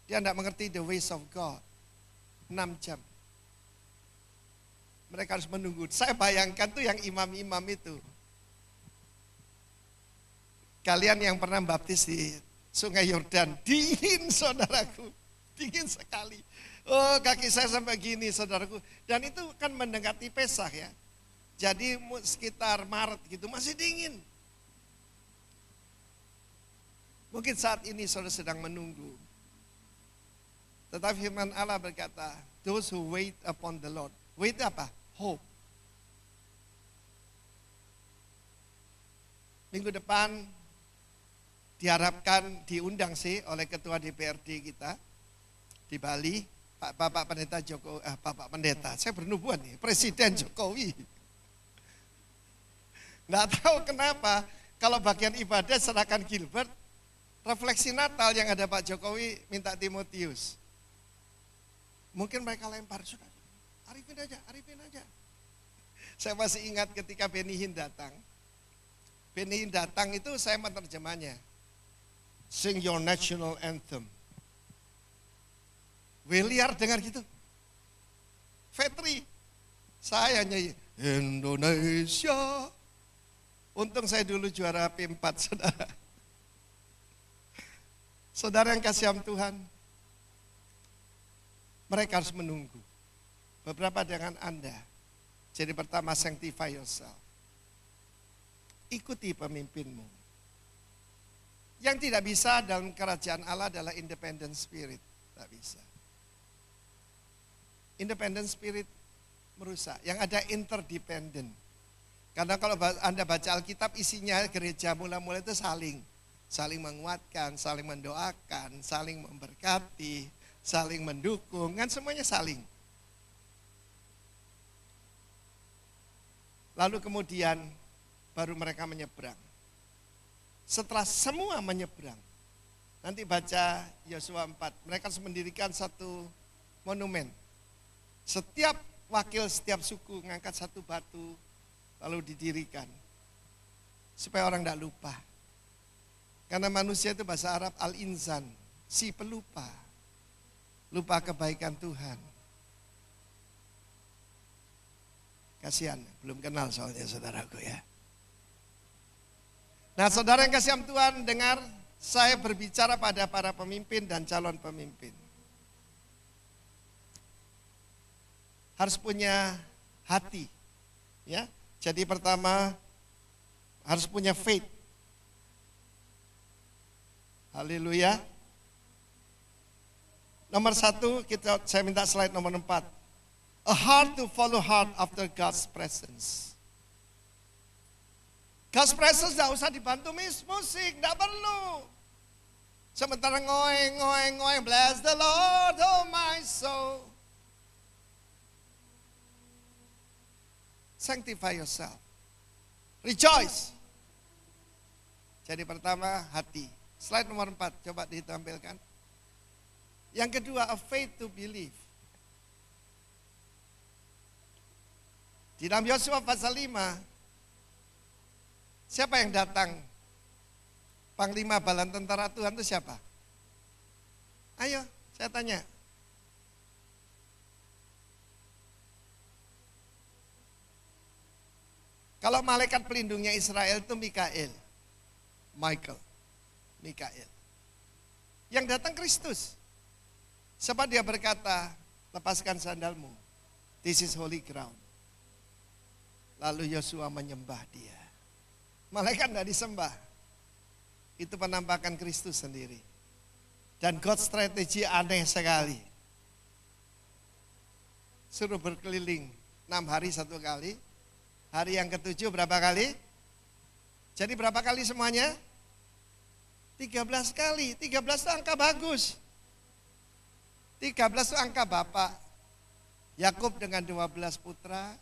Dia tidak mengerti the ways of God. 6 jam. Mereka harus menunggu. Saya bayangkan tuh yang imam-imam itu. Kalian yang pernah baptis di Sungai Yordan, dingin saudaraku. Dingin sekali. Oh, kaki saya sampai gini saudaraku. Dan itu kan mendekati Pesach ya. Jadi sekitar Maret gitu masih dingin. Mungkin saat ini saudara sedang menunggu. Tetapi firman Allah berkata, those who wait upon the Lord. Wait apa? Hope. Minggu depan diharapkan diundang sih oleh Ketua DPRD kita di Bali, Bapak Pendeta Jokowi, Bapak Pendeta, saya bernubuat nih, Presiden Jokowi. Nggak tahu kenapa, kalau bagian ibadah serahkan Gilbert, refleksi Natal yang ada Pak Jokowi minta Timotius. Mungkin mereka lempar, sudah, arifin aja. Saya masih ingat ketika Benny Hinn datang. Benny Hinn datang itu saya menerjemahnya. Sing your national anthem. Williar dengar gitu. Fetri, saya nyanyi Indonesia. Untung saya dulu juara P4, saudara. Saudara yang kasihan Tuhan, mereka harus menunggu. Beberapa dengan Anda. Jadi pertama, sanctify yourself. Ikuti pemimpinmu. Yang tidak bisa dalam kerajaan Allah adalah independent spirit. Tidak bisa. Independent spirit merusak. Yang ada interdependent. Karena kalau Anda baca Alkitab isinya gereja mula-mula itu saling menguatkan, saling mendoakan, saling memberkati, saling mendukung, kan semuanya saling. Lalu kemudian baru mereka menyeberang. Setelah semua menyeberang, nanti baca Yosua 4, mereka harus mendirikan satu monumen. Setiap wakil, setiap suku ngangkat satu batu, lalu didirikan. Supaya orang tidak lupa. Karena manusia itu bahasa Arab al-insan, si pelupa. Lupa kebaikan Tuhan. Kasihan, belum kenal soalnya saudaraku ya. Nah saudara yang kasihan Tuhan, dengar saya berbicara pada para pemimpin dan calon pemimpin. Harus punya hati. Ya. Jadi pertama harus punya faith. Haleluya. Nomor 1, saya minta slide nomor 4. A heart to follow heart after God's presence. God's presence tidak usah dibantu musik, tidak perlu. Sementara ngoeng, bless the Lord, oh my soul. Sanctify yourself. Rejoice. Jadi pertama hati. Slide nomor 4, coba ditampilkan. Yang kedua, a faith to believe. Di dalam Yosua pasal 5, siapa yang datang? Panglima Balan Tentara Tuhan itu siapa? Ayo, saya tanya. Kalau malaikat pelindungnya Israel itu Mikael. Yang datang Kristus. Sebab dia berkata, lepaskan sandalmu. This is holy ground. Lalu Yosua menyembah dia. Malaikat tidak disembah. Itu penampakan Kristus sendiri. Dan God strategi aneh sekali. suruh berkeliling 6 hari 1 kali. Hari yang ke-7 berapa kali? Jadi berapa kali semuanya? 13 kali. 13 itu angka bagus. 13 itu angka Bapak. Yakub dengan 12 putra.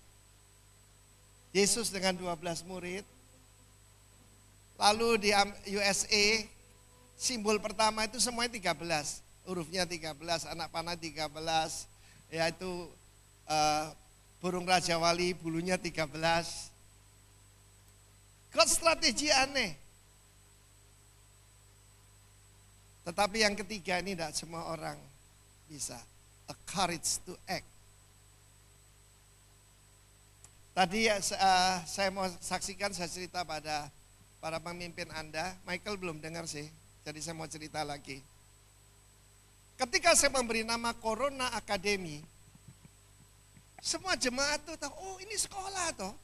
Yesus dengan 12 murid. Lalu di USA, simbol pertama itu semuanya 13. Hurufnya 13, anak panah 13. Yaitu burung Raja Wali, bulunya 13. God strategi aneh. Tetapi yang ketiga ini tidak semua orang bisa. A courage to act. Tadi saya mau saksikan, saya cerita pada para pemimpin Anda. Michael belum dengar sih, jadi saya mau cerita lagi. Ketika saya memberi nama Corona Academy, semua jemaat tuh tahu, oh ini sekolah toh,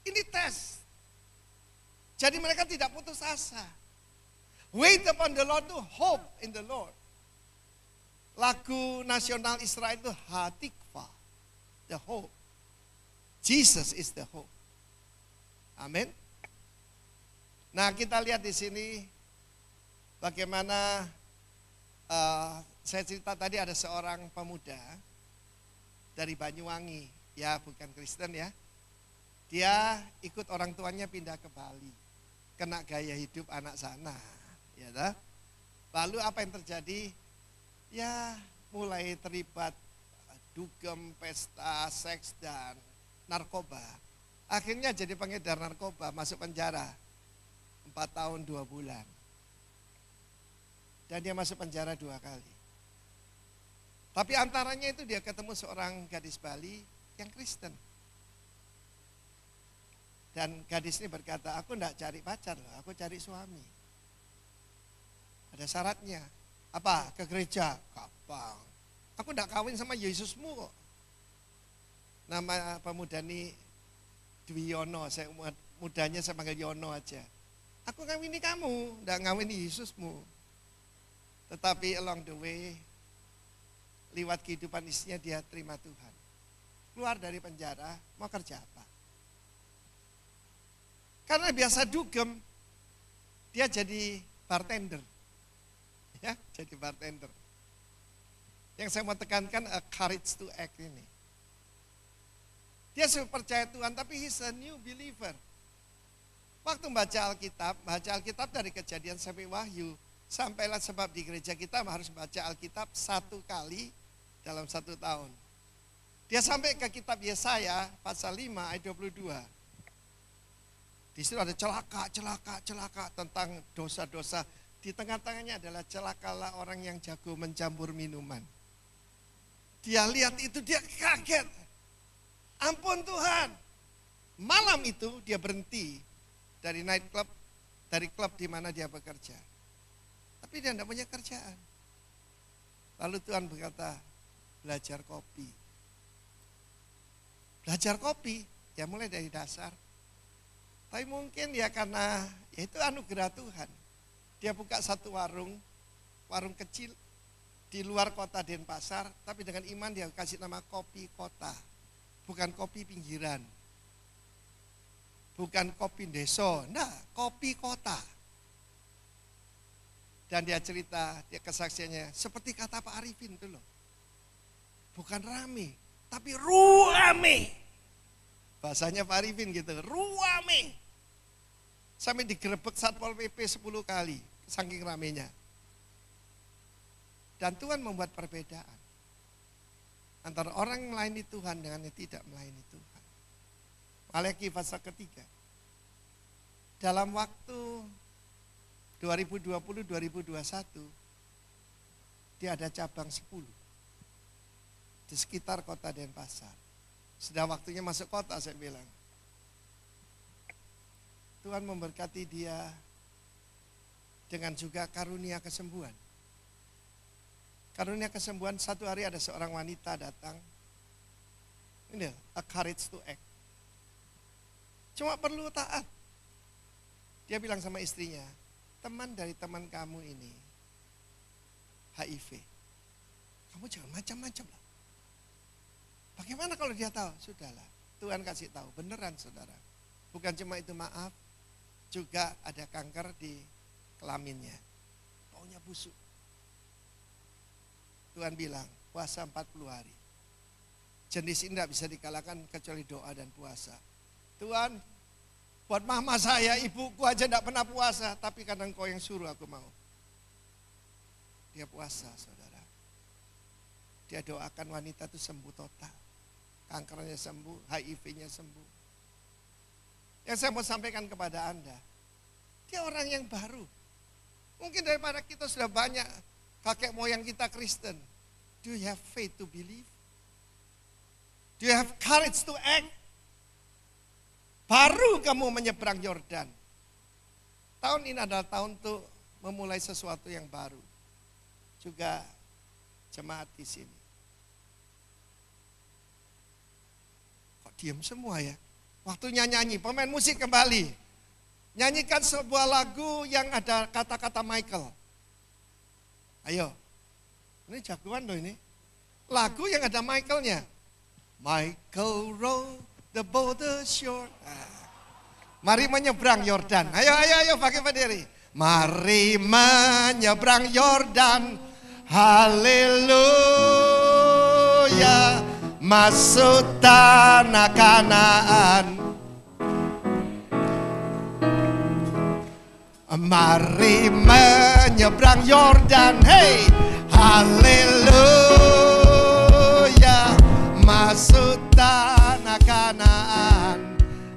ini tes. Jadi mereka tidak putus asa. Wait upon the Lord to hope in the Lord. Lagu nasional Israel itu Hatikva, the hope. Jesus is the hope. Amin. Nah kita lihat di sini bagaimana saya cerita tadi ada seorang pemuda dari Banyuwangi, ya bukan Kristen ya. Dia ikut orang tuanya pindah ke Bali, kena gaya hidup anak sana, ya dah. Lalu apa yang terjadi? Ya mulai terlibat dugem, pesta, seks dan narkoba. Akhirnya jadi pengedar narkoba, masuk penjara 4 tahun 2 bulan. Dan dia masuk penjara 2 kali. Tapi antaranya itu dia ketemu seorang gadis Bali yang Kristen. Dan gadis ini berkata, aku enggak cari pacar loh, aku cari suami. Ada syaratnya. Apa? Ke gereja? Gampang. Aku enggak kawin sama Yesusmu kok. Nama pemuda ini Dwi Yono, saya mudanya saya panggil Yono aja. Aku ngawini kamu, enggak ngawini Yesusmu. Tetapi along the way, lewat kehidupan istrinya dia terima Tuhan. Keluar dari penjara, mau kerja apa? Karena biasa dugem, dia jadi bartender. Ya, jadi bartender. Yang saya mau tekankan, a courage to act ini. Dia sudah percaya Tuhan, tapi he's a new believer. Waktu baca Alkitab dari Kejadian sampai Wahyu, sampailah sebab di gereja kita harus baca Alkitab 1 kali dalam 1 tahun. Dia sampai ke kitab Yesaya pasal 5 ayat 22. Di situ ada celaka tentang dosa-dosa. Di tengah-tengahnya adalah celakalah orang yang jago mencampur minuman. Dia lihat itu, dia kaget. Ampun Tuhan. Malam itu dia berhenti dari night club, dari klub di mana dia bekerja. Tapi dia tidak punya kerjaan. Lalu Tuhan berkata, belajar kopi. Belajar kopi, ya mulai dari dasar. Tapi mungkin ya karena ya itu anugerah Tuhan. Dia buka satu warung kecil di luar kota Denpasar, tapi dengan iman dia kasih nama Kopi Kota. Bukan kopi pinggiran. Bukan kopi deso, nah kopi kota. Dan dia cerita, dia kesaksiannya seperti kata Pak Arifin itu loh. Bukan rame, tapi ruame. Bahasanya Pak Arifin gitu, ruame. Sampai digerebek Satpol PP 10 kali, saking ramenya. Dan Tuhan membuat perbedaan antara orang yang melayani Tuhan dengan yang tidak melayani Tuhan. Maleakhi pasal ketiga. Dalam waktu 2020-2021, dia ada cabang 10 di sekitar kota Denpasar. Sudah waktunya masuk kota, saya bilang. Tuhan memberkati dia dengan juga karunia kesembuhan. Karunia kesembuhan, satu hari ada seorang wanita datang. Ini a courage to act. Cuma perlu taat. Dia bilang sama istrinya, teman dari teman kamu ini HIV. Kamu jangan macam-macam lah. Bagaimana kalau dia tahu? Sudahlah, Tuhan kasih tahu, beneran saudara. Bukan cuma itu, maaf, juga ada kanker di kelaminnya. Baunya busuk. Tuhan bilang, puasa 40 hari. Jenis ini tidak bisa dikalahkan kecuali doa dan puasa. Tuhan, buat mama saya, ibuku aja tidak pernah puasa, tapi karena Engkau yang suruh aku mau. Dia puasa, saudara. Dia doakan wanita itu sembuh total. Kankernya sembuh, HIV-nya sembuh. Yang saya mau sampaikan kepada Anda, dia orang yang baru. Mungkin daripada kita sudah banyak kakek moyang kita Kristen. Do you have faith to believe? Do you have courage to act? Baru kamu menyeberang Yordan. Tahun ini adalah tahun untuk memulai sesuatu yang baru. Juga jemaat di sini. Kok diam semua ya? Waktunya nyanyi, pemain musik kembali. Nyanyikan sebuah lagu yang ada kata-kata Michael. Ayo. Ini jagoan loh ini. Lagu yang ada Michaelnya. Michael rowed the boat ashore. Mari menyeberang Yordan. Ayo pakai berdiri. Mari menyeberang Yordan. Haleluya. Masuk tanah Kanaan. Mari menyeberang Yordan. Hey, haleluya. Masuk tanah Kanaan.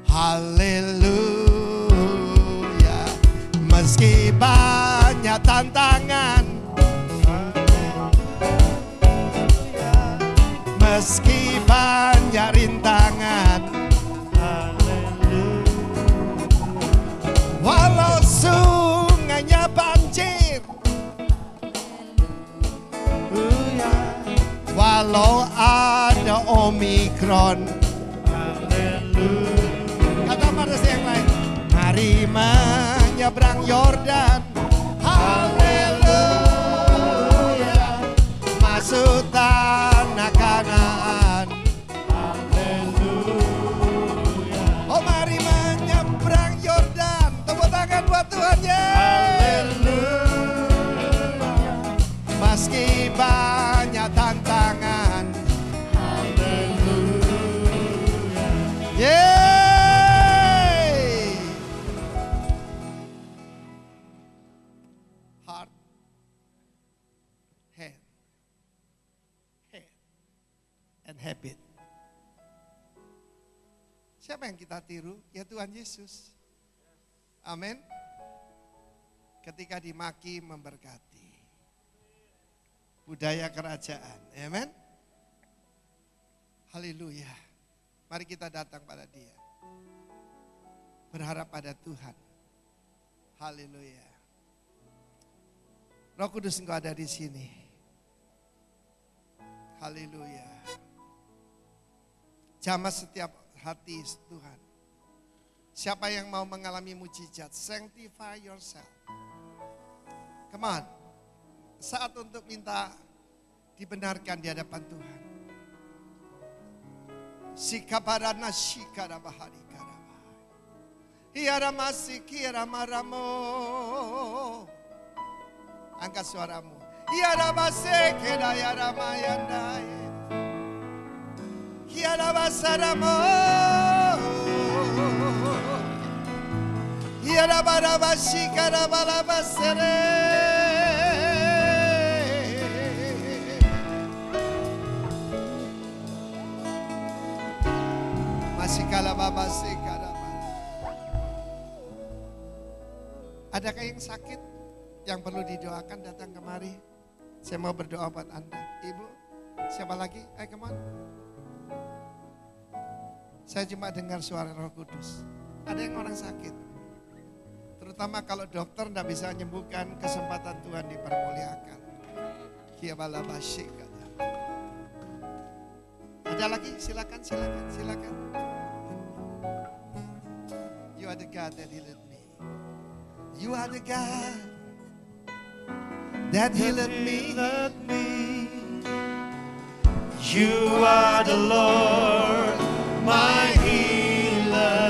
Haleluya. Meski banyak tantangan, meski banyak rintangan, walau sungainya banjir, walau ada Omikron, kata pada yang lain, mari menyeberang Yordan. Haleluya. Masuk tanah Kanaan. Haleluya. Oh, mari menyeberang Yordan. Tepuk tangan buat Tuhan ya. Haleluya. Meski banyak tantangan. Haleluya. Yeay. Heart, hand, and habit. Siapa yang kita tiru? Ya Tuhan Yesus. Amin. Ketika dimaki memberkati. Budaya kerajaan. Amin. Haleluya. Mari kita datang pada Dia. Berharap pada Tuhan. Haleluya. Roh Kudus, Engkau ada di sini. Haleluya. Jamah setiap hati Tuhan. Siapa yang mau mengalami mujizat, sanctify yourself. Come on. Saat untuk minta dibenarkan di hadapan Tuhan. Sikabarana shikarabahari karaba. Hiaramasi kiaramaramo. Angkat suaramu. Hiaramase kedayaramayandai. Hiarabasaramo. Hiarabarabasi karabalabasere. Masih kalababasi karabal. Adakah yang sakit? Yang perlu didoakan datang kemari. Saya mau berdoa buat Anda. Ibu, siapa lagi? Ayo come on. Saya cuma dengar suara Roh Kudus. Ada yang orang sakit. Terutama kalau dokter tidak bisa menyembuhkan, kesempatan Tuhan dipermuliakan. Ada lagi? Silakan. You are the God that healed me. You are the God that healed me. You are the Lord, my healer.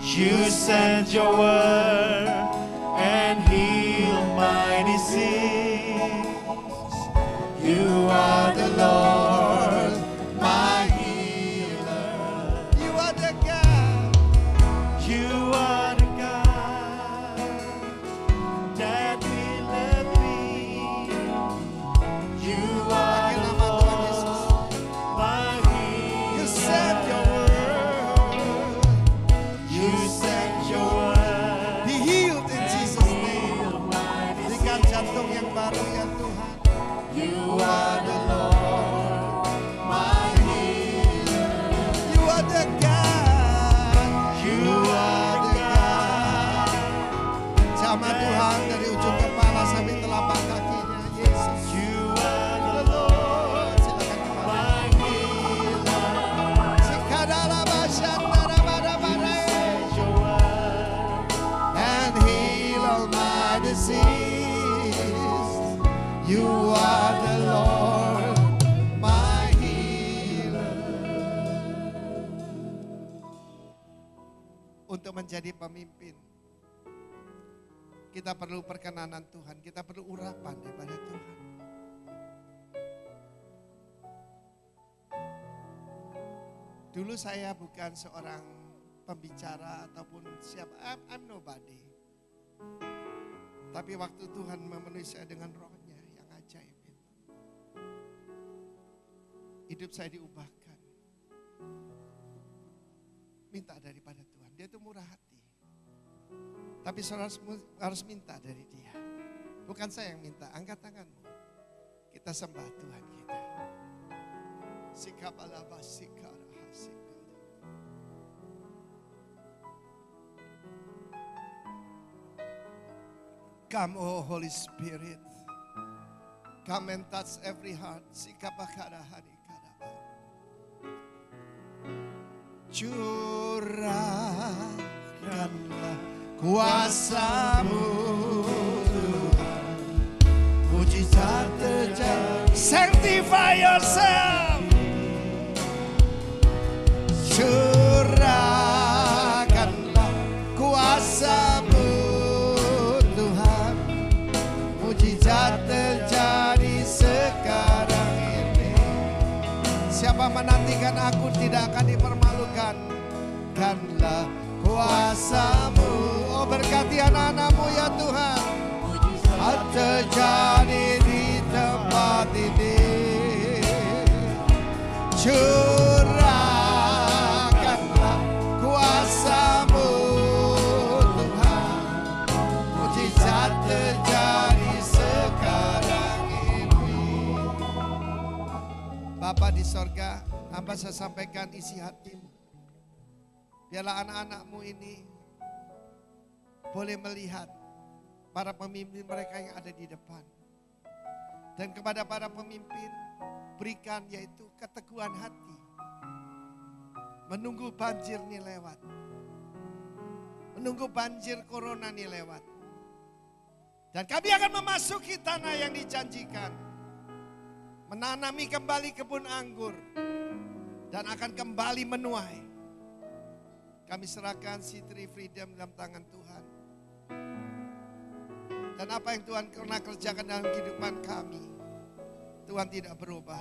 You sent your word and healed my disease. You are the Lord, my healer. You are the God. You are the God that healeth me. You are the Lord, my healer. You sent your word. You sent your word. Be healed in Jesus' name. Berikan jantung yang baru ya Tuhan. You are the Lord, my healer. You are the God. You are the God. Jamah Tuhan dari ujung kepala sampai telapak kakinya. Yesus. You are the Lord, Silakan kembali. my healer. Sikadala basyandara bara-bara. Send your word. And heal all my disease. You are the Lord, my healer. Untuk menjadi pemimpin, kita perlu perkenanan Tuhan, kita perlu urapan daripada Tuhan. Dulu saya bukan seorang pembicara ataupun siapa, I'm nobody. Tapi waktu Tuhan memenuhi saya dengan rohnya yang ajaib itu. Hidup saya diubahkan. Minta daripada Tuhan, dia itu murah hati. Tapi saudara harus minta dari dia. Bukan saya yang minta, angkat tanganmu. Kita sembah Tuhan kita. Sikabalaba sikara hasika. Come, oh Holy Spirit. Come and touch every heart. Sikapakara harikara. Curahkanlah kuasa-Mu Tuhan. Mujizat terjadi. Sanctify yourself. Curahkanlah kuasa-Mu Tuhan. Mujizat terjadi sekarang ini. Siapa menantikan aku tidak akan dipermalukan. Kanlah kuasa-Mu. Oh, berkati anak-anak-Mu ya Tuhan. Terjadi di tempat ini. Curahkanlah kuasa-Mu Tuhan. Mujizat terjadi sekarang ini. Bapa di sorga, hamba saya sampaikan isi hatimu. Biarlah anak-anak-Mu ini boleh melihat para pemimpin mereka yang ada di depan. Dan kepada para pemimpin berikan yaitu keteguhan hati. Menunggu banjir ini lewat. Menunggu banjir corona ini lewat. Dan kami akan memasuki tanah yang dijanjikan. Menanami kembali kebun anggur. Dan akan kembali menuai. Kami serahkan City Freedom dalam tangan Tuhan. Dan apa yang Tuhan pernah kerjakan dalam kehidupan kami, Tuhan tidak berubah.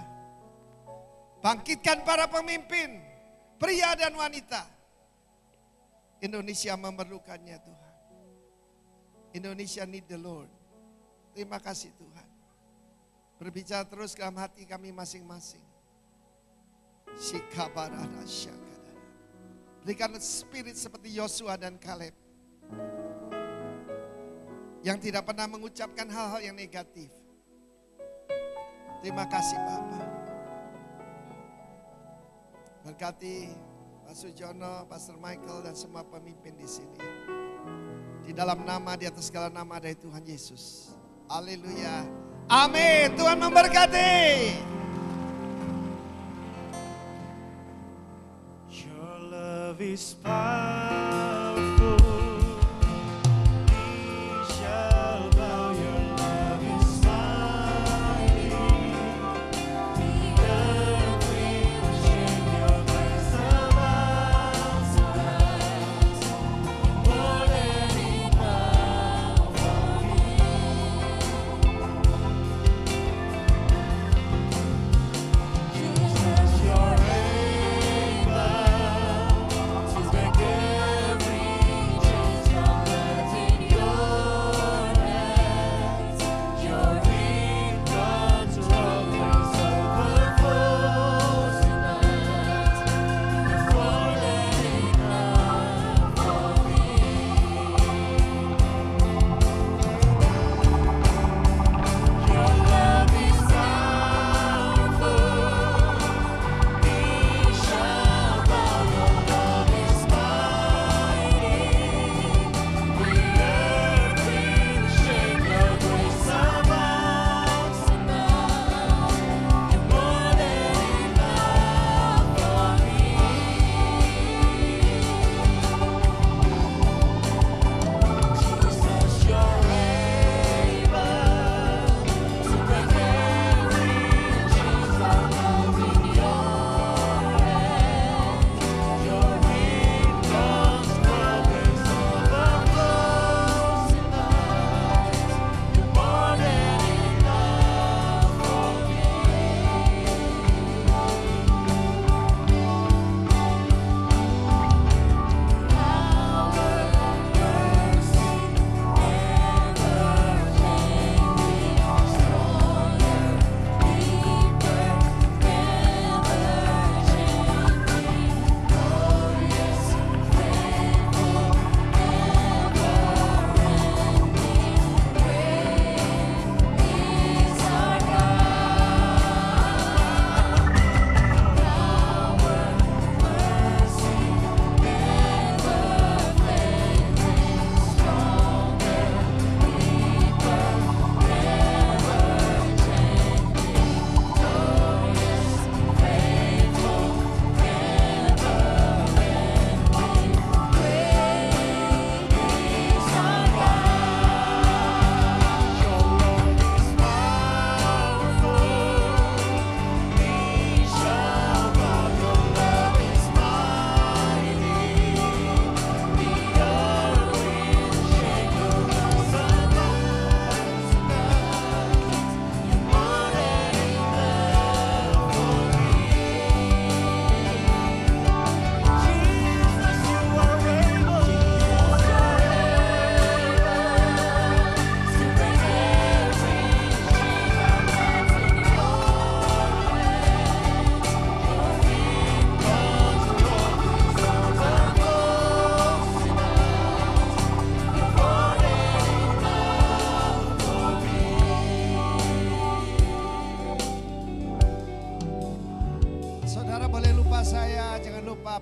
Bangkitkan para pemimpin, pria dan wanita. Indonesia memerlukannya Tuhan. Indonesia need the Lord. Terima kasih Tuhan. Berbicara terus dalam hati kami masing-masing. Shikabarada syakada. Berikan spirit seperti Yosua dan Kaleb. Yang tidak pernah mengucapkan hal-hal yang negatif. Terima kasih Bapak. Berkati Pak Sujono, Pastor Michael dan semua pemimpin di sini. Di dalam nama, di atas segala nama dari Tuhan Yesus. Haleluya. Amin. Tuhan memberkati. Your love is powerful. We shall bow. Your love is mighty.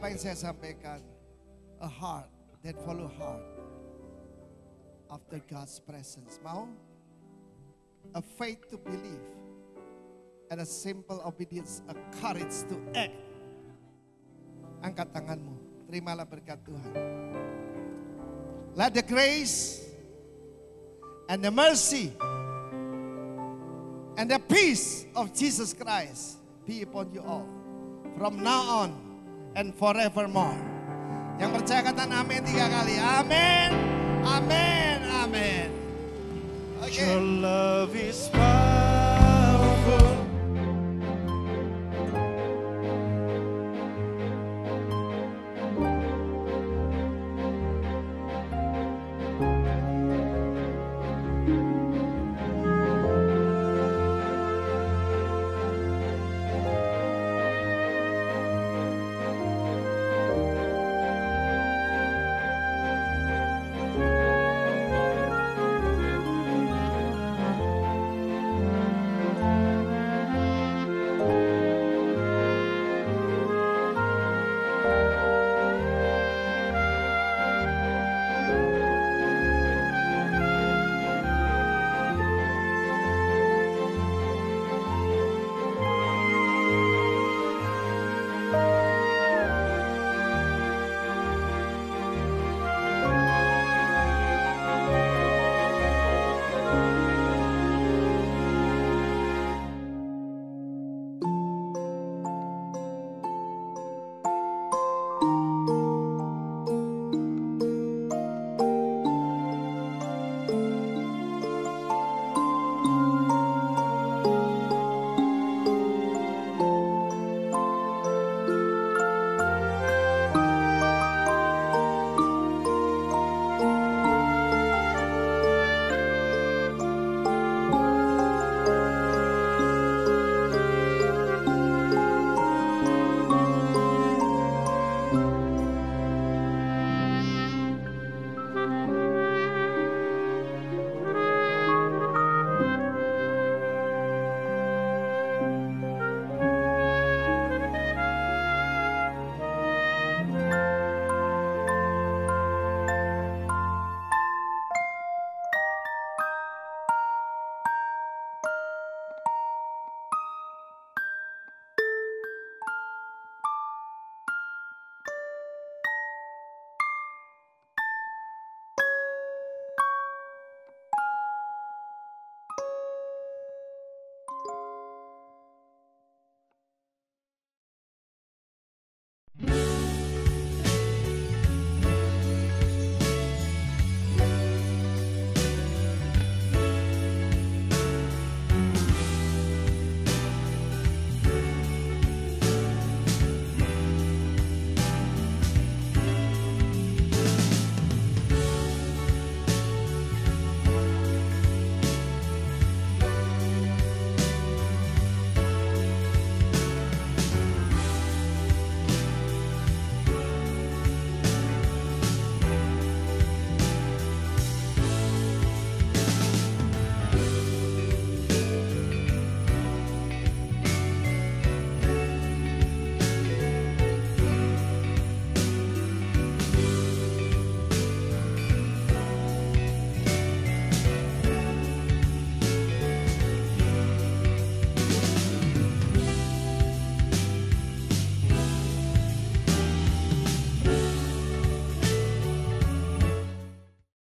apa yang saya sampaikan. A heart that follow heart after God's presence. Mau? A faith to believe and a simple obedience, a courage to act. Angkat tanganmu, terimalah berkat Tuhan. Let the grace and the mercy and the peace of Jesus Christ be upon you all from now on and forevermore. Yang percaya katakan amin 3 kali. Amin, amin, amin. Your love is power.